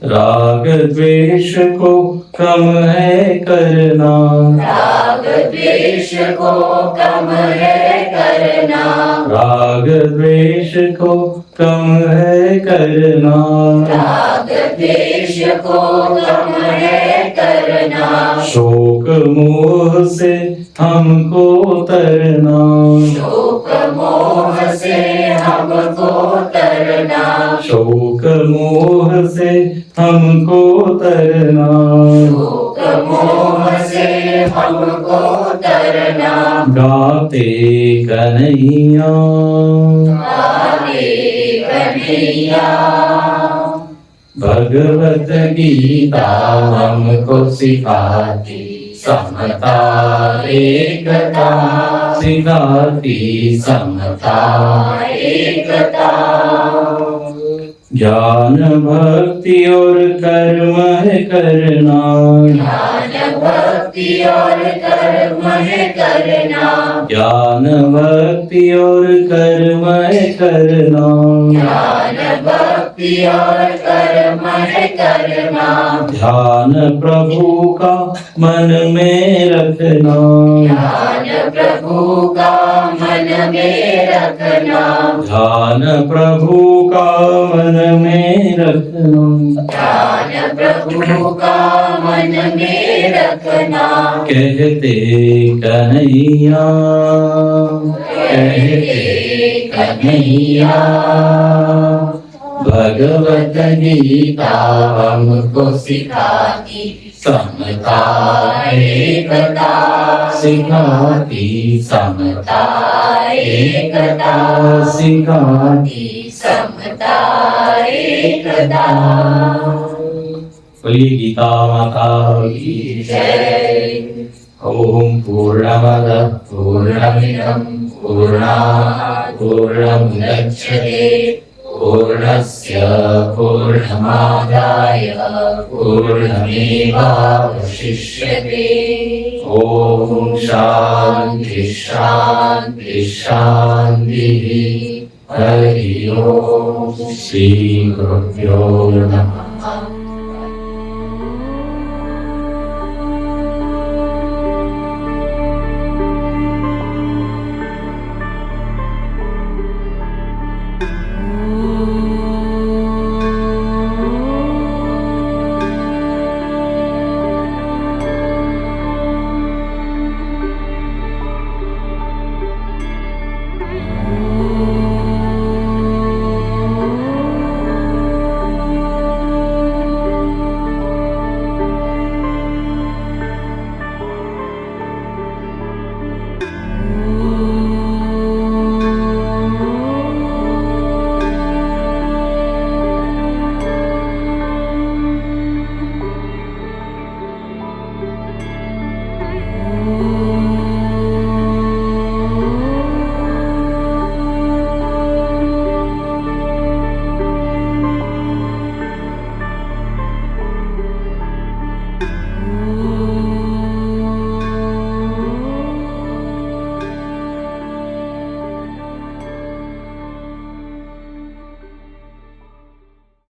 राग द्वेष को कम है करना, राग द्वेष को कम है करना, राग द्वेष को कम है करना, राग द्वेष को कम है करना। शोक मोह से हमको तरना, शोक मोह से हमको तरना, शोक मोह से हमको तरना। शोक मोह से हमको तरना। गाते कन्हैया, गाते कन्हैया, भगवत गीता हमको सिखाती, समता एकता सिखाती, समता एकता। ज्ञान भक्ति और कर्म है करना, ज्ञान भक्ति और कर्म है करना, ज्ञान भक्ति और कर्म है करना। ज्ञान भक्ति और कर्म है करना। ध्यान प्रभु का मन में रखना, ध्यान प्रभु का मन में रखना, ध्यान प्रभु का मन में रखना। ध्यान प्रभु का मन में रखना। कहते कन्हैया, कहते कन्हैया, भगवत गीता हमको सिखाती, समता एकता सिखाती, समता एकता सिखाती। समता एकता। बोलिए गीता माता की जय। ओम पूर्णमदः पूर्णमिदं पूर्णात् पूर्णमुदच्यते पूर्णस्य पूर्णमादाय पूर्णमेवावशिष्यते। ओम शांति शांति शांति। हरि ओम। श्री गुरुभ्यो नमः।